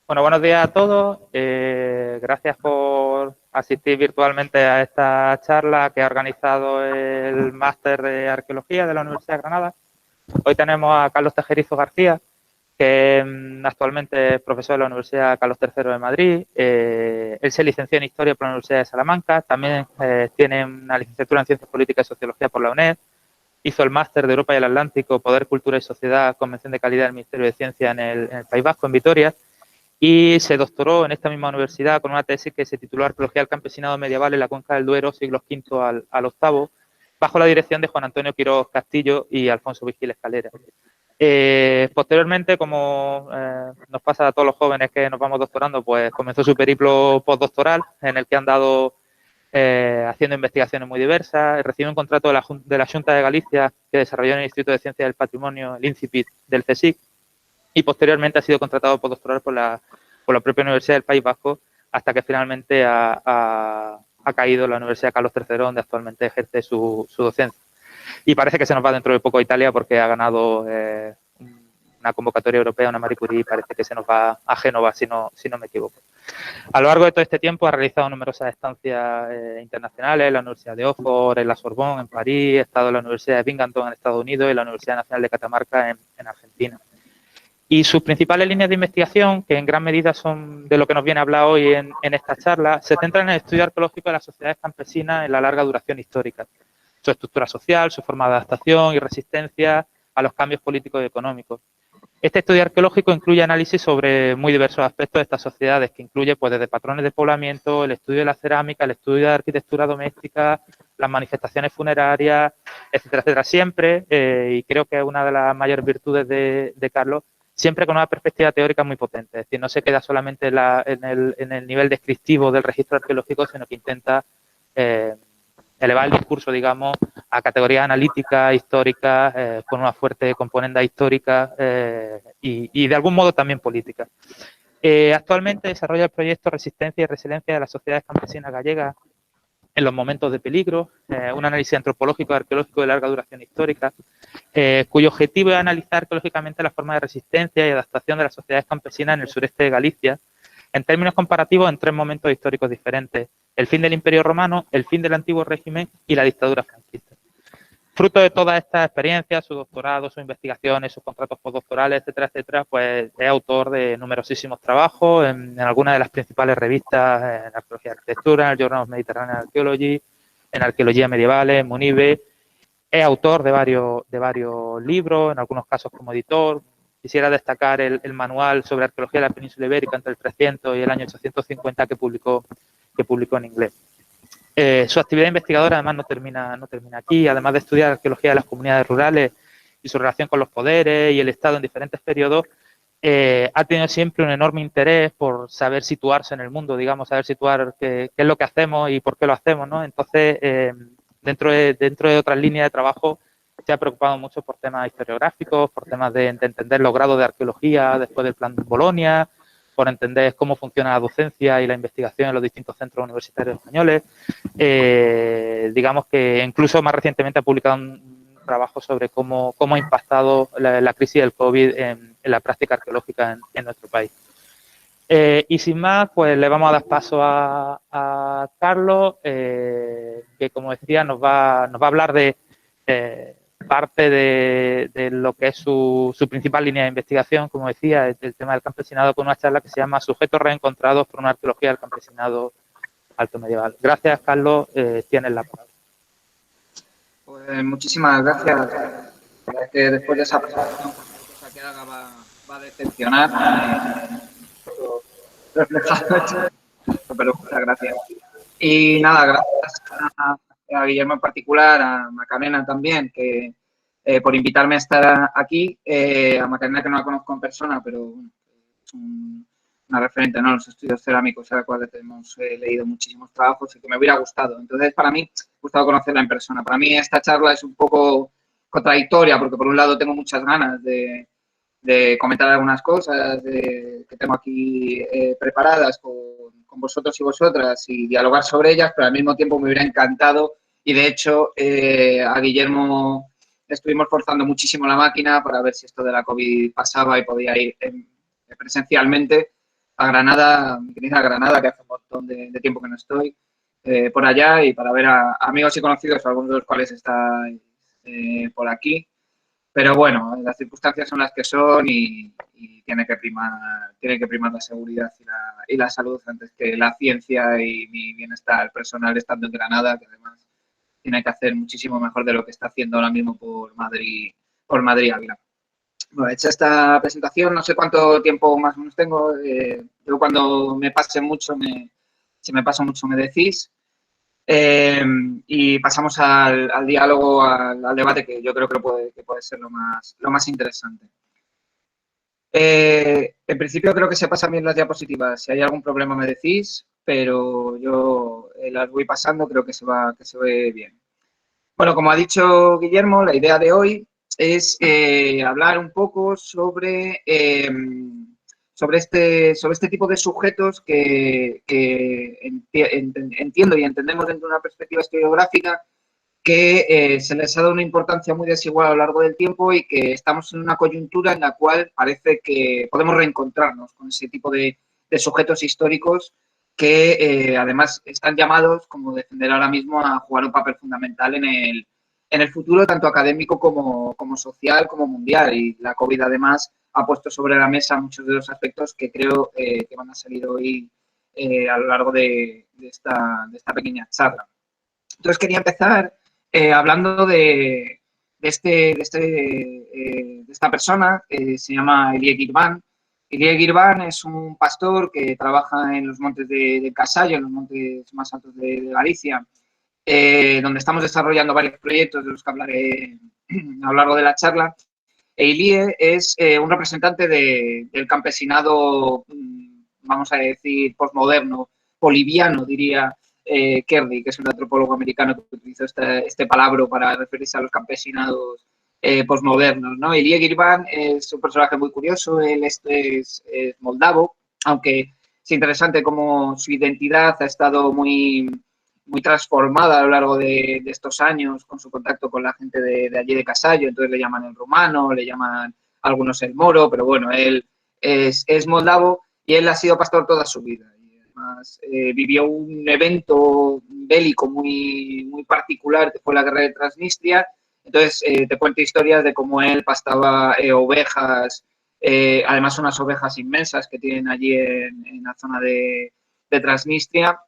Bueno, buenos días a todos. Gracias por asistir virtualmente a esta charla que ha organizado el Máster de Arqueología de la Universidad de Granada. Hoy tenemos a Carlos Tejerizo García, que actualmente es profesor de la Universidad Carlos III de Madrid. Él se licenció en Historia por la Universidad de Salamanca. También tiene una licenciatura en Ciencias Políticas y Sociología por la UNED. Hizo el Máster de Europa y el Atlántico, Poder, Cultura y Sociedad, Convención de Calidad del Ministerio de Ciencia en el País Vasco, en Vitoria. Y se doctoró en esta misma universidad con una tesis que se tituló Arqueología del Campesinado Medieval en la Cuenca del Duero, siglos V al VIII, bajo la dirección de Juan Antonio Quiroz Castillo y Alfonso Vigil Escalera. Posteriormente, como nos pasa a todos los jóvenes que nos vamos doctorando, pues comenzó su periplo postdoctoral, en el que han dado haciendo investigaciones muy diversas. Recibió un contrato de la Xunta de Galicia que desarrolló en el Instituto de Ciencias del Patrimonio, el INCIPIT del CSIC, y posteriormente ha sido contratado postdoctoral por la propia Universidad del País Vasco, hasta que finalmente ha caído en la Universidad Carlos III, donde actualmente ejerce su docencia. Y parece que se nos va dentro de poco a Italia, porque ha ganado una convocatoria europea, una Marie Curie, y parece que se nos va a Génova, si no me equivoco. A lo largo de todo este tiempo ha realizado numerosas estancias internacionales en la Universidad de Oxford, en la Sorbonne, en París, ha estado en la Universidad de Binghamton en Estados Unidos y la Universidad Nacional de Catamarca en Argentina. Y sus principales líneas de investigación, que en gran medida son de lo que nos viene a hablar hoy en esta charla, se centran en el estudio arqueológico de las sociedades campesinas en la larga duración histórica, su estructura social, su forma de adaptación y resistencia a los cambios políticos y económicos. Este estudio arqueológico incluye análisis sobre muy diversos aspectos de estas sociedades, que incluye pues, desde patrones de poblamiento, el estudio de la cerámica, el estudio de la arquitectura doméstica, las manifestaciones funerarias, etcétera, etcétera. Siempre, y creo que es una de las mayores virtudes de Carlos, siempre con una perspectiva teórica muy potente. Es decir, no se queda solamente en el nivel descriptivo del registro arqueológico, sino que intenta elevar el discurso, digamos, a categorías analíticas, históricas, con una fuerte componente histórica y de algún modo también política. Actualmente desarrolla el proyecto Resistencia y Resiliencia de las Sociedades Campesinas Gallegas en los momentos de peligro, un análisis antropológico y arqueológico de larga duración histórica, cuyo objetivo es analizar arqueológicamente las formas de resistencia y adaptación de las sociedades campesinas en el sureste de Galicia, en términos comparativos en tres momentos históricos diferentes: el fin del Imperio Romano, el fin del antiguo régimen y la dictadura franquista. Fruto de todas estas experiencias, su doctorado, sus investigaciones, sus contratos postdoctorales, etcétera, etcétera, pues es autor de numerosísimos trabajos en algunas de las principales revistas en Arqueología y Arquitectura, en el Journal of Mediterranean Archaeology, en Arqueología Medievales, en Munive. Es autor de varios libros, en algunos casos como editor. Quisiera destacar el manual sobre arqueología de la península ibérica entre el 300 y el año 850 que publicó en inglés. Su actividad investigadora además no termina aquí. Además de estudiar arqueología de las comunidades rurales y su relación con los poderes y el Estado en diferentes periodos, ha tenido siempre un enorme interés por saber situarse en el mundo, digamos, saber situar qué es lo que hacemos y por qué lo hacemos, ¿no? Entonces, dentro de otras líneas de trabajo, se ha preocupado mucho por temas historiográficos, por temas de entender los grados de arqueología después del Plan de Bolonia, por entender cómo funciona la docencia y la investigación en los distintos centros universitarios españoles. Digamos que incluso más recientemente ha publicado un trabajo sobre cómo ha impactado la crisis del COVID en la práctica arqueológica en nuestro país. Y sin más, pues le vamos a dar paso a Carlos, que como decía nos va a hablar de parte de lo que es su principal línea de investigación, como decía, el tema del campesinado, con una charla que se llama Sujetos reencontrados por una arqueología del campesinado alto medieval. Gracias, Carlos, tienes la palabra. Pues muchísimas gracias. La verdad es que después de esa presentación, cualquier cosa que haga va a decepcionar. Reflejado, pero muchas gracias. Y nada, gracias a Guillermo en particular, a Macarena también, que por invitarme a estar aquí. A Macarena, que no la conozco en persona, pero es una referente, ¿no?, en los estudios cerámicos, a la cual hemos leído muchísimos trabajos y que me hubiera gustado. Entonces, para mí, me ha gustado conocerla en persona. Para mí esta charla es un poco contradictoria, porque por un lado tengo muchas ganas de comentar algunas cosas que tengo aquí preparadas con vosotros y vosotras y dialogar sobre ellas, pero al mismo tiempo me hubiera encantado, y de hecho a Guillermo estuvimos forzando muchísimo la máquina para ver si esto de la COVID pasaba y podía ir presencialmente, Granada, mi querida Granada, que hace un montón de tiempo que no estoy por allá, y para ver a amigos y conocidos, algunos de los cuales están por aquí. Pero bueno, las circunstancias son las que son y tiene que primar la seguridad y la salud antes que la ciencia y mi bienestar personal estando en Granada, que además tiene que hacer muchísimo mejor de lo que está haciendo ahora mismo por Madrid Ávila. Bueno, hecha esta presentación, no sé cuánto tiempo más o menos tengo. Yo cuando me pase mucho, si me paso mucho me decís. Y pasamos al diálogo, al debate, que yo creo que puede ser lo más interesante. En principio creo que se pasan bien las diapositivas. Si hay algún problema me decís, pero yo las voy pasando, creo que se ve bien. Bueno, como ha dicho Guillermo, la idea de hoy es hablar un poco sobre este tipo de sujetos que entiendo y entendemos dentro de una perspectiva historiográfica que se les ha dado una importancia muy desigual a lo largo del tiempo y que estamos en una coyuntura en la cual parece que podemos reencontrarnos con ese tipo de sujetos históricos que además están llamados, como defender ahora mismo, a jugar un papel fundamental en el futuro, tanto académico como social, como mundial. Y la COVID además ha puesto sobre la mesa muchos de los aspectos que creo que van a salir hoy a lo largo de esta pequeña charla. Entonces quería empezar hablando de esta persona, se llama Elie Girvan. Elie Girvan es un pastor que trabaja en los montes de Casallo, en los montes más altos de Galicia, donde estamos desarrollando varios proyectos de los que hablaré a lo largo de la charla. Elie es un representante del campesinado, vamos a decir, posmoderno, boliviano, diría Kearney, que es un antropólogo americano que utilizó este palabra para referirse a los campesinados posmodernos, ¿no? Elie Girvan es un personaje muy curioso, él es moldavo, aunque es interesante cómo su identidad ha estado muy transformada a lo largo de estos años con su contacto con la gente de allí de Casallo. Entonces le llaman el rumano, le llaman algunos el moro, pero bueno, él es moldavo y él ha sido pastor toda su vida. Y además vivió un evento bélico muy particular que fue la guerra de Transnistria. Entonces te cuento historias de cómo él pastaba ovejas, además unas ovejas inmensas que tienen allí en la zona de Transnistria,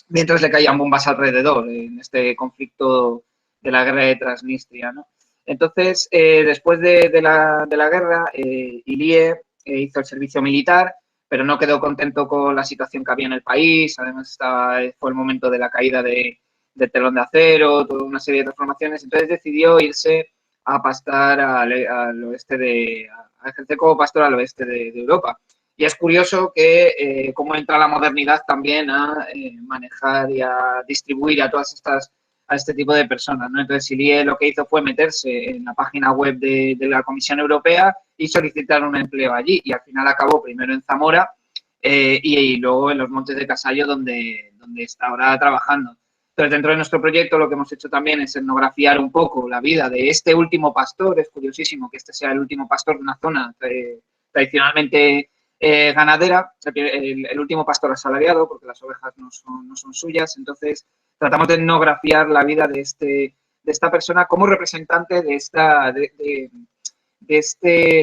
mientras le caían bombas alrededor en este conflicto de la guerra de Transnistria, ¿no? Entonces, después de la guerra, Ilie hizo el servicio militar, pero no quedó contento con la situación que había en el país. Además, fue el momento de la caída del telón de acero, toda una serie de transformaciones. Entonces, decidió irse a pastar al oeste a ejercer como pastor al oeste de Europa. Y es curioso que cómo entra la modernidad también a manejar y a distribuir a este tipo de personas, ¿no? Entonces, Ilie lo que hizo fue meterse en la página web de la Comisión Europea y solicitar un empleo allí. Y al final acabó primero en Zamora y luego en los Montes de Casallo, donde está ahora trabajando. Entonces, dentro de nuestro proyecto lo que hemos hecho también es etnografiar un poco la vida de este último pastor. Es curiosísimo que este sea el último pastor de una zona tradicionalmente ganadera, el último pastor asalariado, porque las ovejas no son suyas. Entonces, tratamos de etnografiar la vida de esta persona como representante de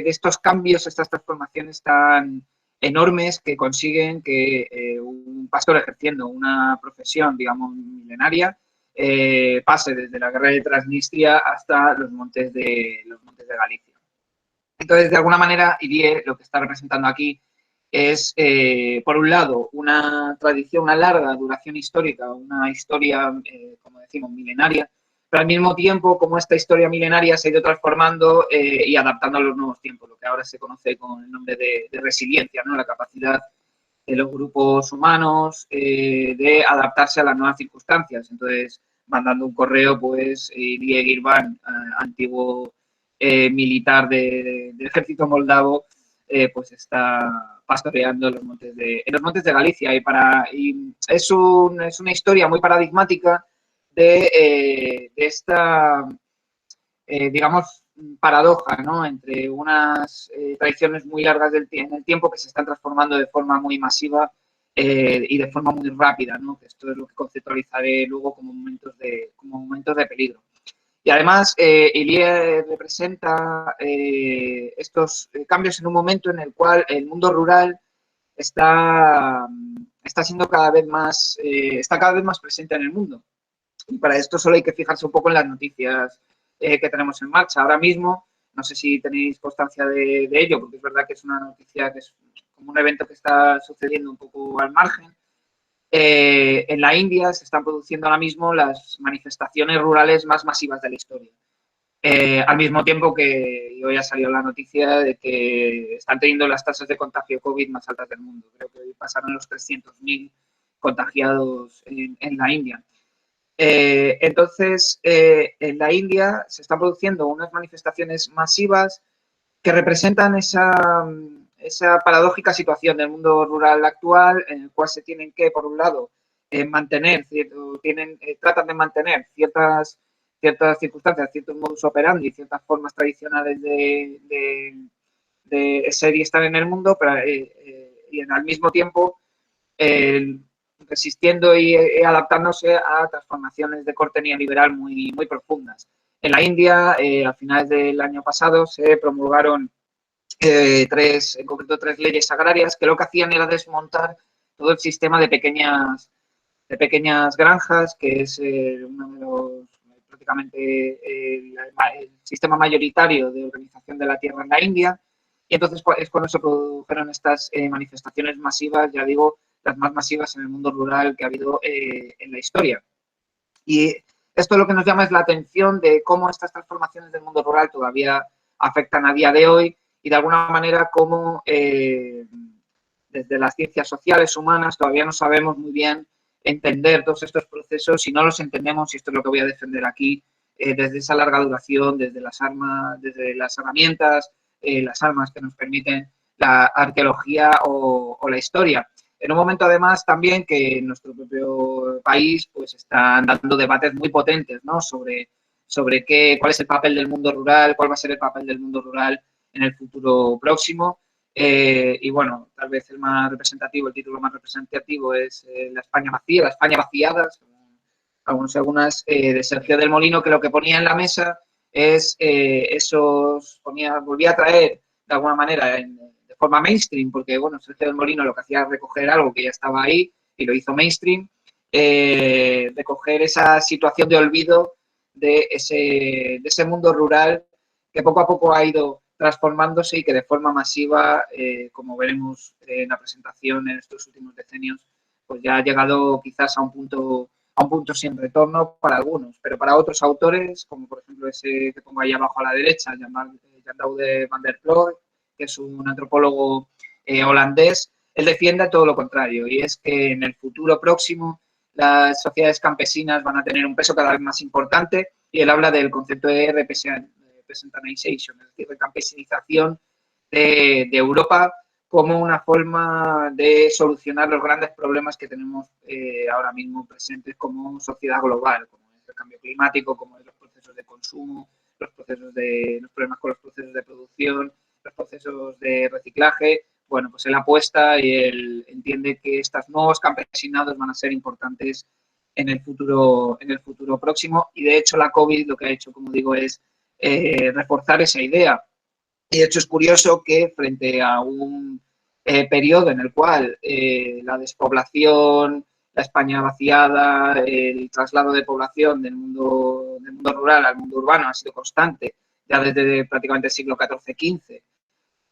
estos cambios, estas transformaciones tan enormes que consiguen que un pastor ejerciendo una profesión, digamos, milenaria, pase desde la guerra de Transnistria hasta los montes de Galicia. Entonces, de alguna manera, Ilie lo que está representando aquí es, por un lado, una tradición, una larga duración histórica, una historia, como decimos, milenaria, pero al mismo tiempo, como esta historia milenaria se ha ido transformando y adaptando a los nuevos tiempos, lo que ahora se conoce con el nombre de resiliencia, ¿no? La capacidad de los grupos humanos de adaptarse a las nuevas circunstancias. Entonces, mandando un correo, pues, Ilie Girvan, antiguo militar del ejército moldavo, pues está pastoreando en los montes de Galicia. Y es una historia muy paradigmática de esta, digamos, paradoja, ¿no?, entre unas tradiciones muy largas en el tiempo que se están transformando de forma muy masiva y de forma muy rápida, ¿no?, que esto es lo que conceptualizaré luego como momentos de peligro. Y además, Ilie representa estos cambios en un momento en el cual el mundo rural está siendo cada vez más presente en el mundo. Y para esto solo hay que fijarse un poco en las noticias que tenemos en marcha. Ahora mismo, no sé si tenéis constancia de ello, porque es verdad que es una noticia que es como un evento que está sucediendo un poco al margen. En la India se están produciendo ahora mismo las manifestaciones rurales más masivas de la historia. Al mismo tiempo que hoy ha salido la noticia de que están teniendo las tasas de contagio COVID más altas del mundo. Creo que hoy pasaron los 300.000 contagiados en la India. Entonces, en la India se están produciendo unas manifestaciones masivas que representan esa paradójica situación del mundo rural actual, en el cual se tienen que, por un lado, tratan de mantener ciertas circunstancias, ciertos modus operandi, ciertas formas tradicionales de ser y estar en el mundo, pero, y al mismo tiempo resistiendo y adaptándose a transformaciones de corte neoliberal muy, muy profundas. En la India, a finales del año pasado, se promulgaron en concreto tres leyes agrarias que lo que hacían era desmontar todo el sistema de pequeñas granjas, que es uno de los, prácticamente el sistema mayoritario de organización de la tierra en la India. Y entonces es cuando se produjeron estas manifestaciones masivas, ya digo, las más masivas en el mundo rural que ha habido en la historia. Y esto lo que nos llama es la atención de cómo estas transformaciones del mundo rural todavía afectan a día de hoy y de alguna manera cómo desde las ciencias sociales humanas todavía no sabemos muy bien entender todos estos procesos y no los entendemos, y esto es lo que voy a defender aquí, desde esa larga duración, desde las herramientas, las armas que nos permiten la arqueología o la historia. En un momento, además, también que en nuestro propio país pues están dando debates muy potentes, ¿no?, sobre cuál es el papel del mundo rural, cuál va a ser el papel del mundo rural en el futuro próximo. Y bueno, tal vez el título más representativo es La España vacía, La España vaciada, algunas de Sergio del Molino, que lo que ponía en la mesa es volvía a traer de alguna manera de forma mainstream, porque bueno, Sergio del Molino lo que hacía era recoger algo que ya estaba ahí y lo hizo mainstream, recoger esa situación de olvido de ese mundo rural que poco a poco ha ido transformándose y que de forma masiva, como veremos en la presentación en estos últimos decenios, pues ya ha llegado quizás a un punto sin retorno para algunos, pero para otros autores, como por ejemplo ese que pongo ahí abajo a la derecha, Jan Doude van der Ploeg, que es un antropólogo holandés, él defiende todo lo contrario, y es que en el futuro próximo las sociedades campesinas van a tener un peso cada vez más importante, y él habla del concepto de representation, es decir, de campesinización de Europa como una forma de solucionar los grandes problemas que tenemos ahora mismo presentes como sociedad global, como es el cambio climático, como es los procesos de consumo, los problemas con los procesos de producción, los procesos de reciclaje. Bueno, pues él apuesta y él entiende que estos nuevos campesinados van a ser importantes en el futuro próximo, y de hecho la COVID lo que ha hecho, como digo, es reforzar esa idea. Y de hecho es curioso que frente a un periodo en el cual la despoblación, la España vaciada, el traslado de población del mundo rural al mundo urbano ha sido constante ya desde prácticamente el siglo XIV-XV,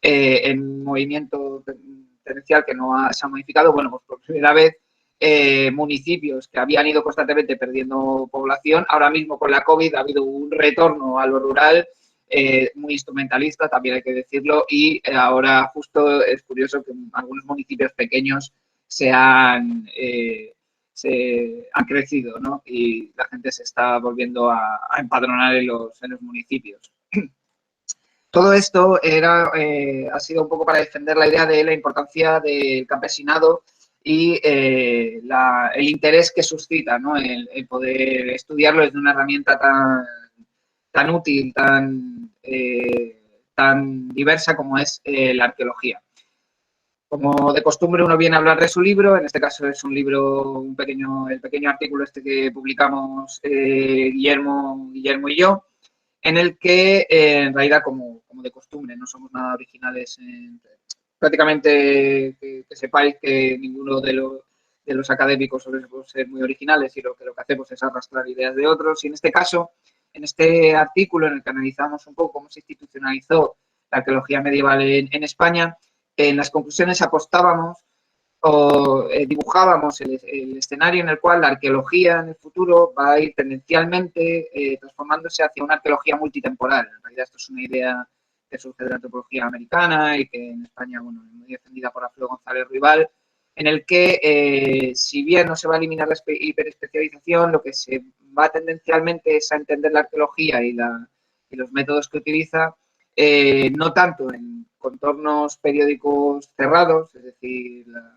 en un movimiento tendencial que no se ha modificado. Bueno, pues por primera vez municipios que habían ido constantemente perdiendo población, ahora mismo con la COVID ha habido un retorno a lo rural muy instrumentalista, también hay que decirlo, y ahora justo es curioso que algunos municipios pequeños se han crecido, ¿no?, y la gente se está volviendo a empadronar en los municipios. Todo esto ha sido un poco para defender la idea de la importancia del campesinado y el interés que suscita, ¿no?, el poder estudiarlo desde una herramienta tan útil, tan diversa como es la arqueología. Como de costumbre uno viene a hablar de su libro, en este caso es un libro, el pequeño artículo este que publicamos Guillermo y yo, en el que en realidad como de costumbre no somos nada originales. Prácticamente que sepáis que ninguno de los académicos solemos ser muy originales y lo que hacemos es arrastrar ideas de otros. Y en este caso, en este artículo en el que analizamos un poco cómo se institucionalizó la arqueología medieval en España, en las conclusiones apostábamos o dibujábamos el escenario en el cual la arqueología en el futuro va a ir tendencialmente transformándose hacia una arqueología multitemporal. En realidad esto es una idea que surge de la antropología americana y que en España, bueno, es muy defendida por Alfredo González Rival, en el que si bien no se va a eliminar la hiperespecialización, lo que se va tendencialmente es a entender la arqueología y los métodos que utiliza, no tanto en contornos periódicos cerrados, es decir, la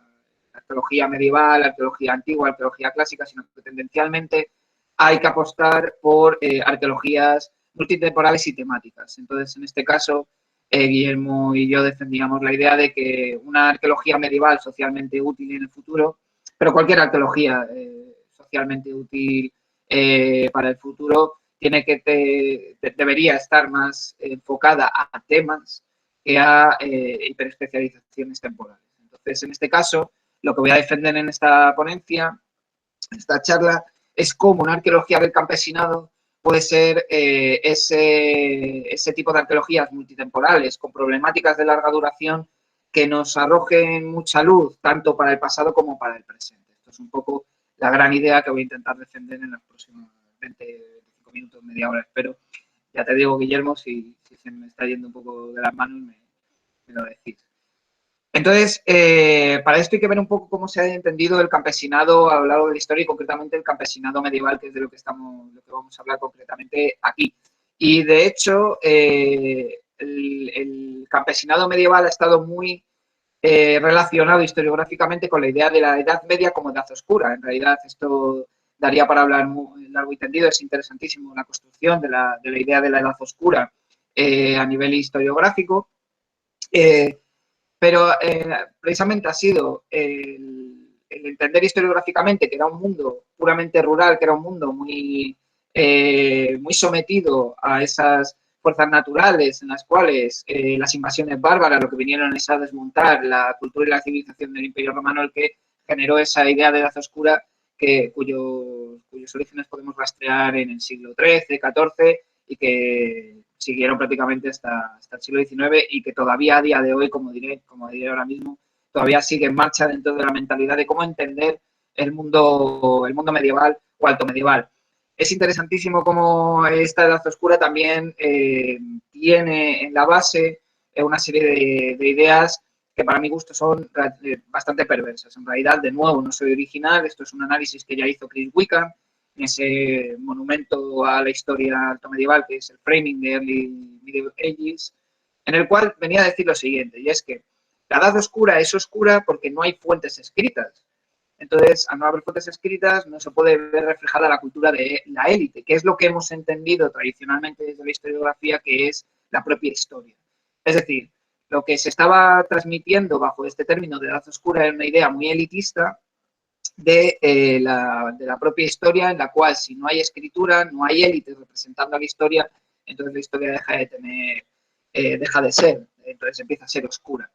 arqueología medieval, la arqueología antigua, la arqueología clásica, sino que tendencialmente hay que apostar por arqueologías multitemporales y temáticas. Entonces, en este caso, Guillermo y yo defendíamos la idea de que una arqueología medieval socialmente útil en el futuro, pero cualquier arqueología socialmente útil para el futuro, debería estar más enfocada a temas que a hiperespecializaciones temporales. Entonces, en este caso, lo que voy a defender en esta ponencia, en esta charla, es cómo una arqueología del campesinado puede ser ese tipo de arqueologías multitemporales con problemáticas de larga duración que nos arrojen mucha luz tanto para el pasado como para el presente. Esto es un poco la gran idea que voy a intentar defender en los próximos 20-25 minutos, media hora, espero. Ya te digo, Guillermo, si se me está yendo un poco de las manos, me lo decís. Entonces, para esto hay que ver un poco cómo se ha entendido el campesinado a lo largo de la historia y concretamente el campesinado medieval, que es de lo que vamos a hablar concretamente aquí. Y de hecho, el campesinado medieval ha estado muy relacionado historiográficamente con la idea de la Edad Media como Edad Oscura. En realidad, esto daría para hablar muy largo y tendido. Es interesantísimo la construcción de la idea de la Edad Oscura a nivel historiográfico. Pero precisamente ha sido el entender historiográficamente que era un mundo puramente rural, que era un mundo muy sometido a esas fuerzas naturales en las cuales las invasiones bárbaras lo que vinieron es a desmontar la cultura y la civilización del Imperio Romano, el que generó esa idea de edad oscura cuyos orígenes podemos rastrear en el siglo XIII, XIV y que siguieron prácticamente hasta el siglo XIX y que todavía a día de hoy, como diré ahora mismo, todavía sigue en marcha dentro de la mentalidad de cómo entender el mundo medieval o alto medieval. Es interesantísimo cómo esta Edad Oscura también tiene en la base una serie de ideas que para mi gusto son bastante perversas. En realidad, de nuevo, no soy original, esto es un análisis que ya hizo Chris Wickham, en ese monumento a la historia alto medieval que es el Framing de Early Medieval Ages, en el cual venía a decir lo siguiente, y es que la Edad Oscura es oscura porque no hay fuentes escritas. Entonces, al no haber fuentes escritas, no se puede ver reflejada la cultura de la élite, que es lo que hemos entendido tradicionalmente desde la historiografía, que es la propia historia. Es decir, lo que se estaba transmitiendo bajo este término de Edad Oscura era una idea muy elitista de la propia historia, en la cual si no hay escritura, no hay élite representando a la historia, entonces la historia deja de ser, entonces empieza a ser oscura.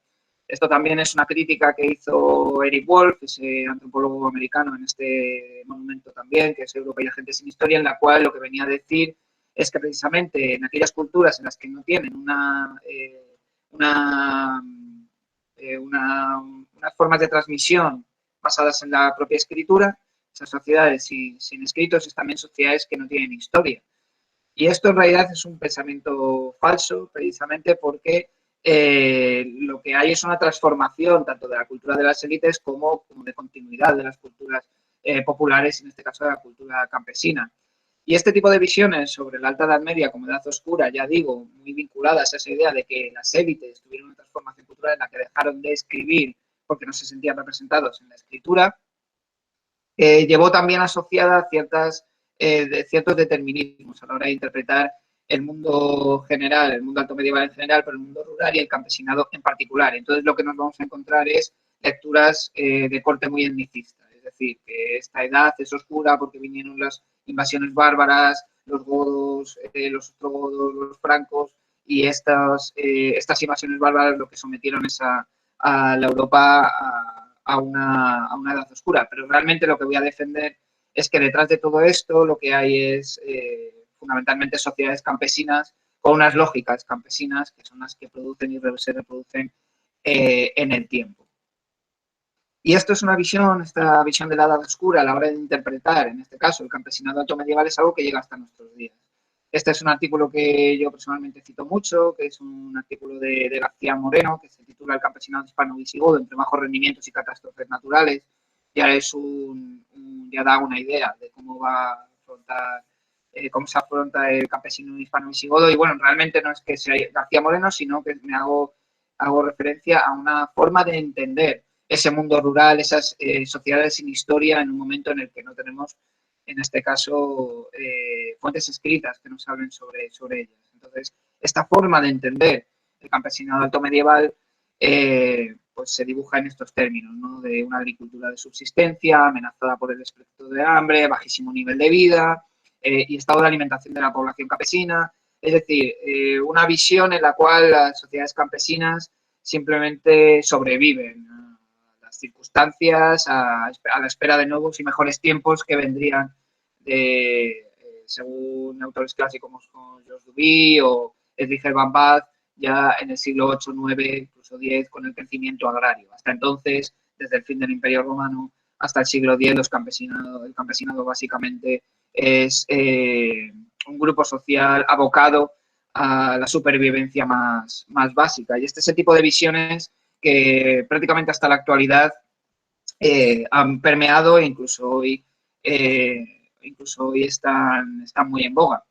Esto también es una crítica que hizo Eric Wolf, ese antropólogo americano en este monumento también, que es Europa y la gente sin historia, en la cual lo que venía a decir es que precisamente en aquellas culturas en las que no tienen unas formas de transmisión basadas en la propia escritura, esas sociedades sin escritos es también sociedades que no tienen historia. Y esto en realidad es un pensamiento falso, precisamente porque lo que hay es una transformación tanto de la cultura de las élites como de continuidad de las culturas populares, en este caso de la cultura campesina. Y este tipo de visiones sobre la Alta Edad Media como Edad Oscura, ya digo, muy vinculadas a esa idea de que las élites tuvieron una transformación cultural en la que dejaron de escribir porque no se sentían representados en la escritura, llevó también asociada ciertos determinismos a la hora de interpretar el mundo general, el mundo alto medieval en general, pero el mundo rural y el campesinado en particular. Entonces lo que nos vamos a encontrar es lecturas de corte muy etnicista, es decir, que esta edad es oscura porque vinieron las invasiones bárbaras, los godos, los ostrogodos, los francos, y estas invasiones bárbaras lo que sometieron es a la Europa a una edad oscura. Pero realmente lo que voy a defender es que detrás de todo esto lo que hay es fundamentalmente sociedades campesinas con unas lógicas campesinas que son las que producen y se reproducen en el tiempo. Y esto es esta visión de la edad oscura a la hora de interpretar, en este caso, el campesinado alto medieval es algo que llega hasta nuestros días. Este es un artículo que yo personalmente cito mucho, que es un artículo de García Moreno, que se titula El campesinado hispano-visigodo entre bajos rendimientos y catástrofes naturales. Ya ya da una idea de cómo va a afrontar, cómo se afronta el campesino hispano-visigodo. Y bueno, realmente no es que sea García Moreno, sino que hago referencia a una forma de entender ese mundo rural, esas sociedades sin historia en un momento en el que no tenemos, en este caso, fuentes escritas que nos hablen sobre ellas. Entonces, esta forma de entender el campesinado alto medieval pues se dibuja en estos términos, ¿no? De una agricultura de subsistencia, amenazada por el espectro de hambre, bajísimo nivel de vida y estado de alimentación de la población campesina. Es decir, una visión en la cual las sociedades campesinas simplemente sobreviven a las circunstancias, a la espera de nuevos y mejores tiempos que vendrían según autores clásicos como Georges Duby o Edwige Van Bath, ya en el siglo VIII, IX, incluso X, con el crecimiento agrario. Hasta entonces, desde el fin del Imperio Romano hasta el siglo X, el campesinado básicamente es un grupo social abocado a la supervivencia más básica. Y este es el tipo de visiones que prácticamente hasta la actualidad han permeado e incluso hoy están muy en boga.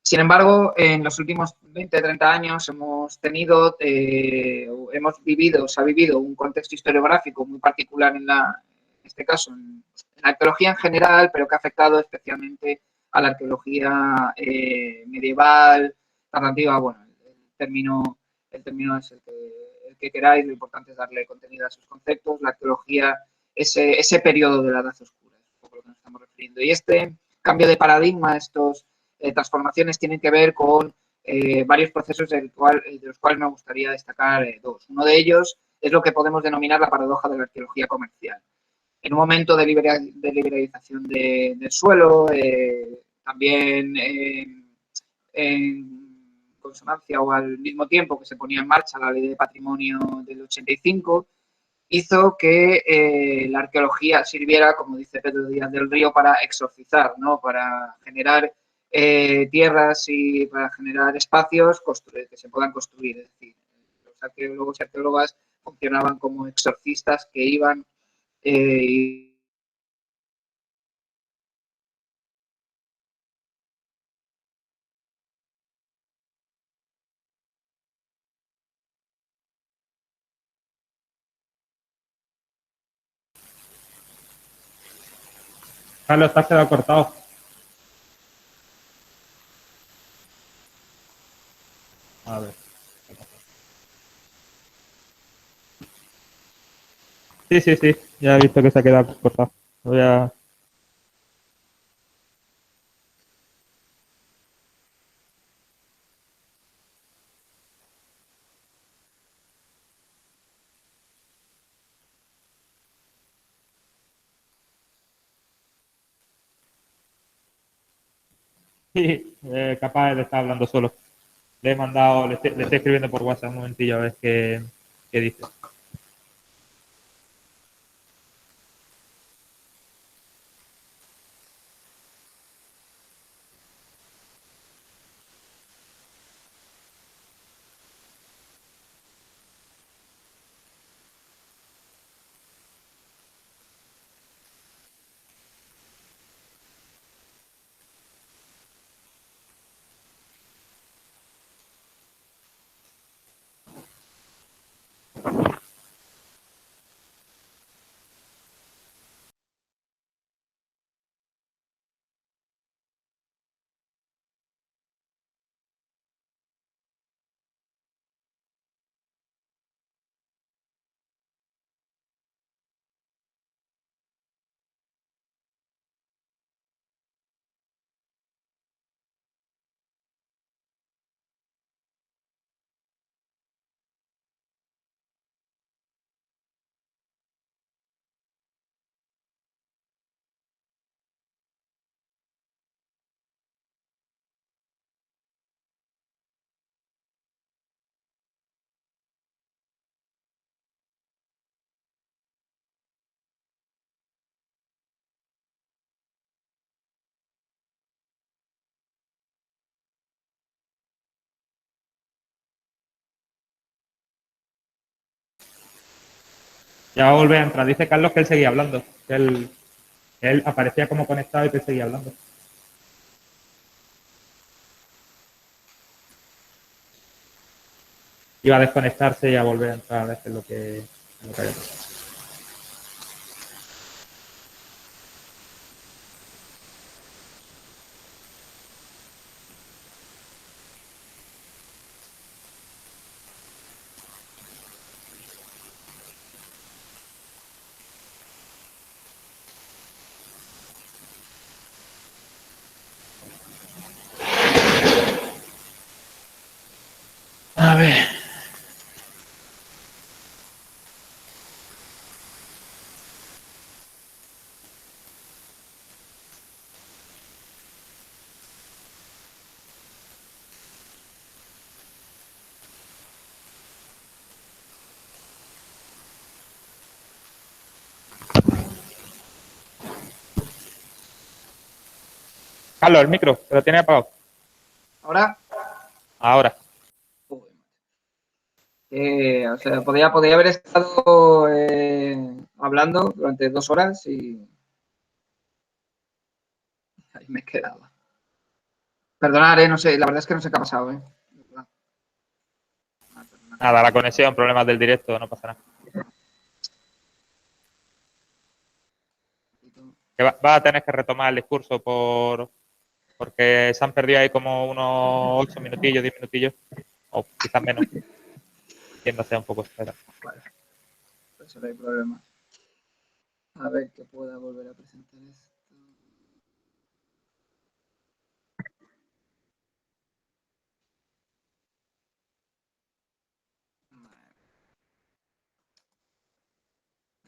Sin embargo, en los últimos 20, 30 años se ha vivido un contexto historiográfico muy particular en este caso, en la arqueología en general, pero que ha afectado especialmente a la arqueología medieval, tardativa. Bueno, el término es el que queráis, lo importante es darle contenido a sus conceptos. La arqueología, ese periodo de la Edad Oscura, es un poco lo que nos estamos refiriendo. Y este cambio de paradigma, estos transformaciones tienen que ver con varios procesos de los cuales me gustaría destacar dos. Uno de ellos es lo que podemos denominar la paradoja de la arqueología comercial. En un momento de liberalización del suelo, también en consonancia o al mismo tiempo que se ponía en marcha la ley de patrimonio del 85, hizo que la arqueología sirviera, como dice Pedro Díaz del Río, para exorcizar, ¿no? Para generar tierras y para generar espacios que se puedan construir. Es decir, los arqueólogos y arqueólogas funcionaban como exorcistas que iban y Carlos, te has quedado cortado. A ver. Sí, sí, sí. Ya he visto que se ha quedado cortado. Voy a... Sí, capaz de estar hablando solo. Le he mandado, le estoy escribiendo por WhatsApp un momentillo a ver qué dice. Ya va a volver a entrar. Dice Carlos que él seguía hablando. Que él aparecía como conectado y que él seguía hablando. Iba a desconectarse y a volver a entrar a ver qué es lo que había pasado. A ver. Carlos, el micro, ¿te lo tiene apagado? ¿Ahora? Ahora. Joder. O sea, podía haber estado hablando durante 2 horas y ahí me he quedado. Perdonad, no sé, la verdad es que no sé qué ha pasado, Nada, la conexión, problemas del directo, no pasa nada. Que va a tener que retomar el discurso porque se han perdido ahí como unos 8 minutillos, 10 minutillos, o quizás menos, yéndose un poco espera. Vale, pues no hay problema. A ver que pueda volver a presentar esto.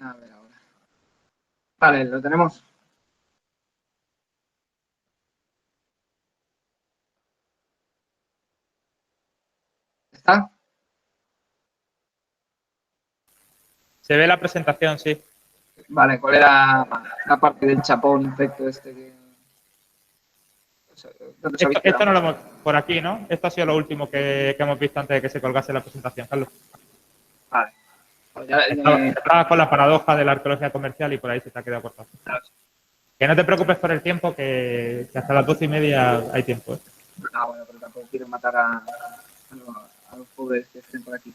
A ver ahora. Vale, lo tenemos. ¿Está? Se ve la presentación, sí. Vale, ¿cuál era la parte del chapón infecto este que... ¿Dónde os habéis Esto quedado? no lo hemos por aquí, ¿no? Esto ha sido lo último que hemos visto antes de que se colgase la presentación, Carlos. Vale. Pues ya, Estaba con la paradoja de la arqueología comercial y por ahí se te ha quedado cortado. Que no te preocupes por el tiempo, que hasta las 12:30 hay tiempo. ¿eh? bueno, pero tampoco quiero matar a los pobres que estén por aquí.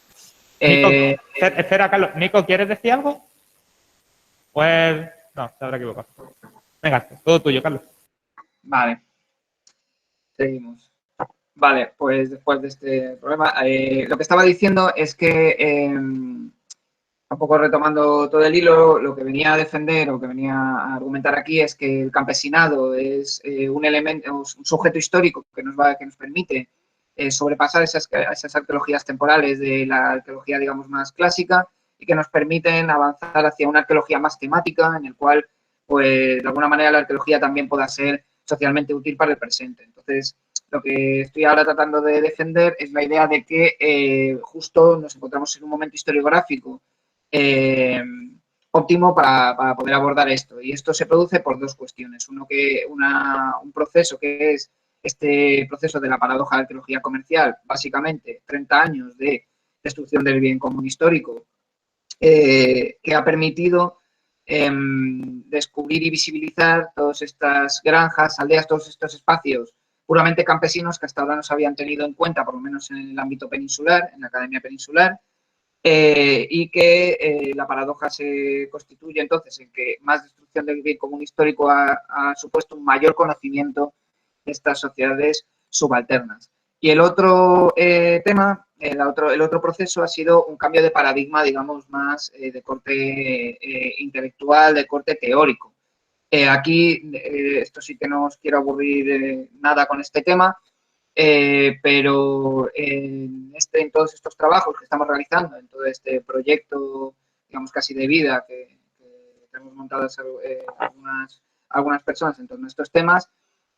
Nico, espera, Carlos. Nico, ¿quieres decir algo? Pues no, se habrá equivocado. Venga, todo tuyo, Carlos. Vale, seguimos. Vale, pues después de este problema, lo que estaba diciendo es que, un poco retomando todo el hilo, lo que venía a defender o que venía a argumentar aquí es que el campesinado es un elemento, un sujeto histórico que nos permite sobrepasar esas arqueologías temporales de la arqueología, digamos, más clásica y que nos permiten avanzar hacia una arqueología más temática en el cual, pues, de alguna manera la arqueología también pueda ser socialmente útil para el presente. Entonces, lo que estoy ahora tratando de defender es la idea de que justo nos encontramos en un momento historiográfico óptimo para poder abordar esto. Y esto se produce por dos cuestiones. Un proceso que es este proceso de la paradoja de arqueología comercial, básicamente 30 años de destrucción del bien común histórico, que ha permitido descubrir y visibilizar todas estas granjas, aldeas, todos estos espacios puramente campesinos que hasta ahora no se habían tenido en cuenta, por lo menos en el ámbito peninsular, en la Academia Peninsular, y que la paradoja se constituye entonces en que más destrucción del bien común histórico ha supuesto un mayor conocimiento de estas sociedades subalternas. Y el otro tema, el otro proceso ha sido un cambio de paradigma, digamos, más de corte intelectual, de corte teórico. Aquí, esto sí que no os quiero aburrir nada con este tema, pero en todos estos trabajos que estamos realizando, en todo este proyecto, digamos, casi de vida que tenemos montadas algunas personas en torno a estos temas,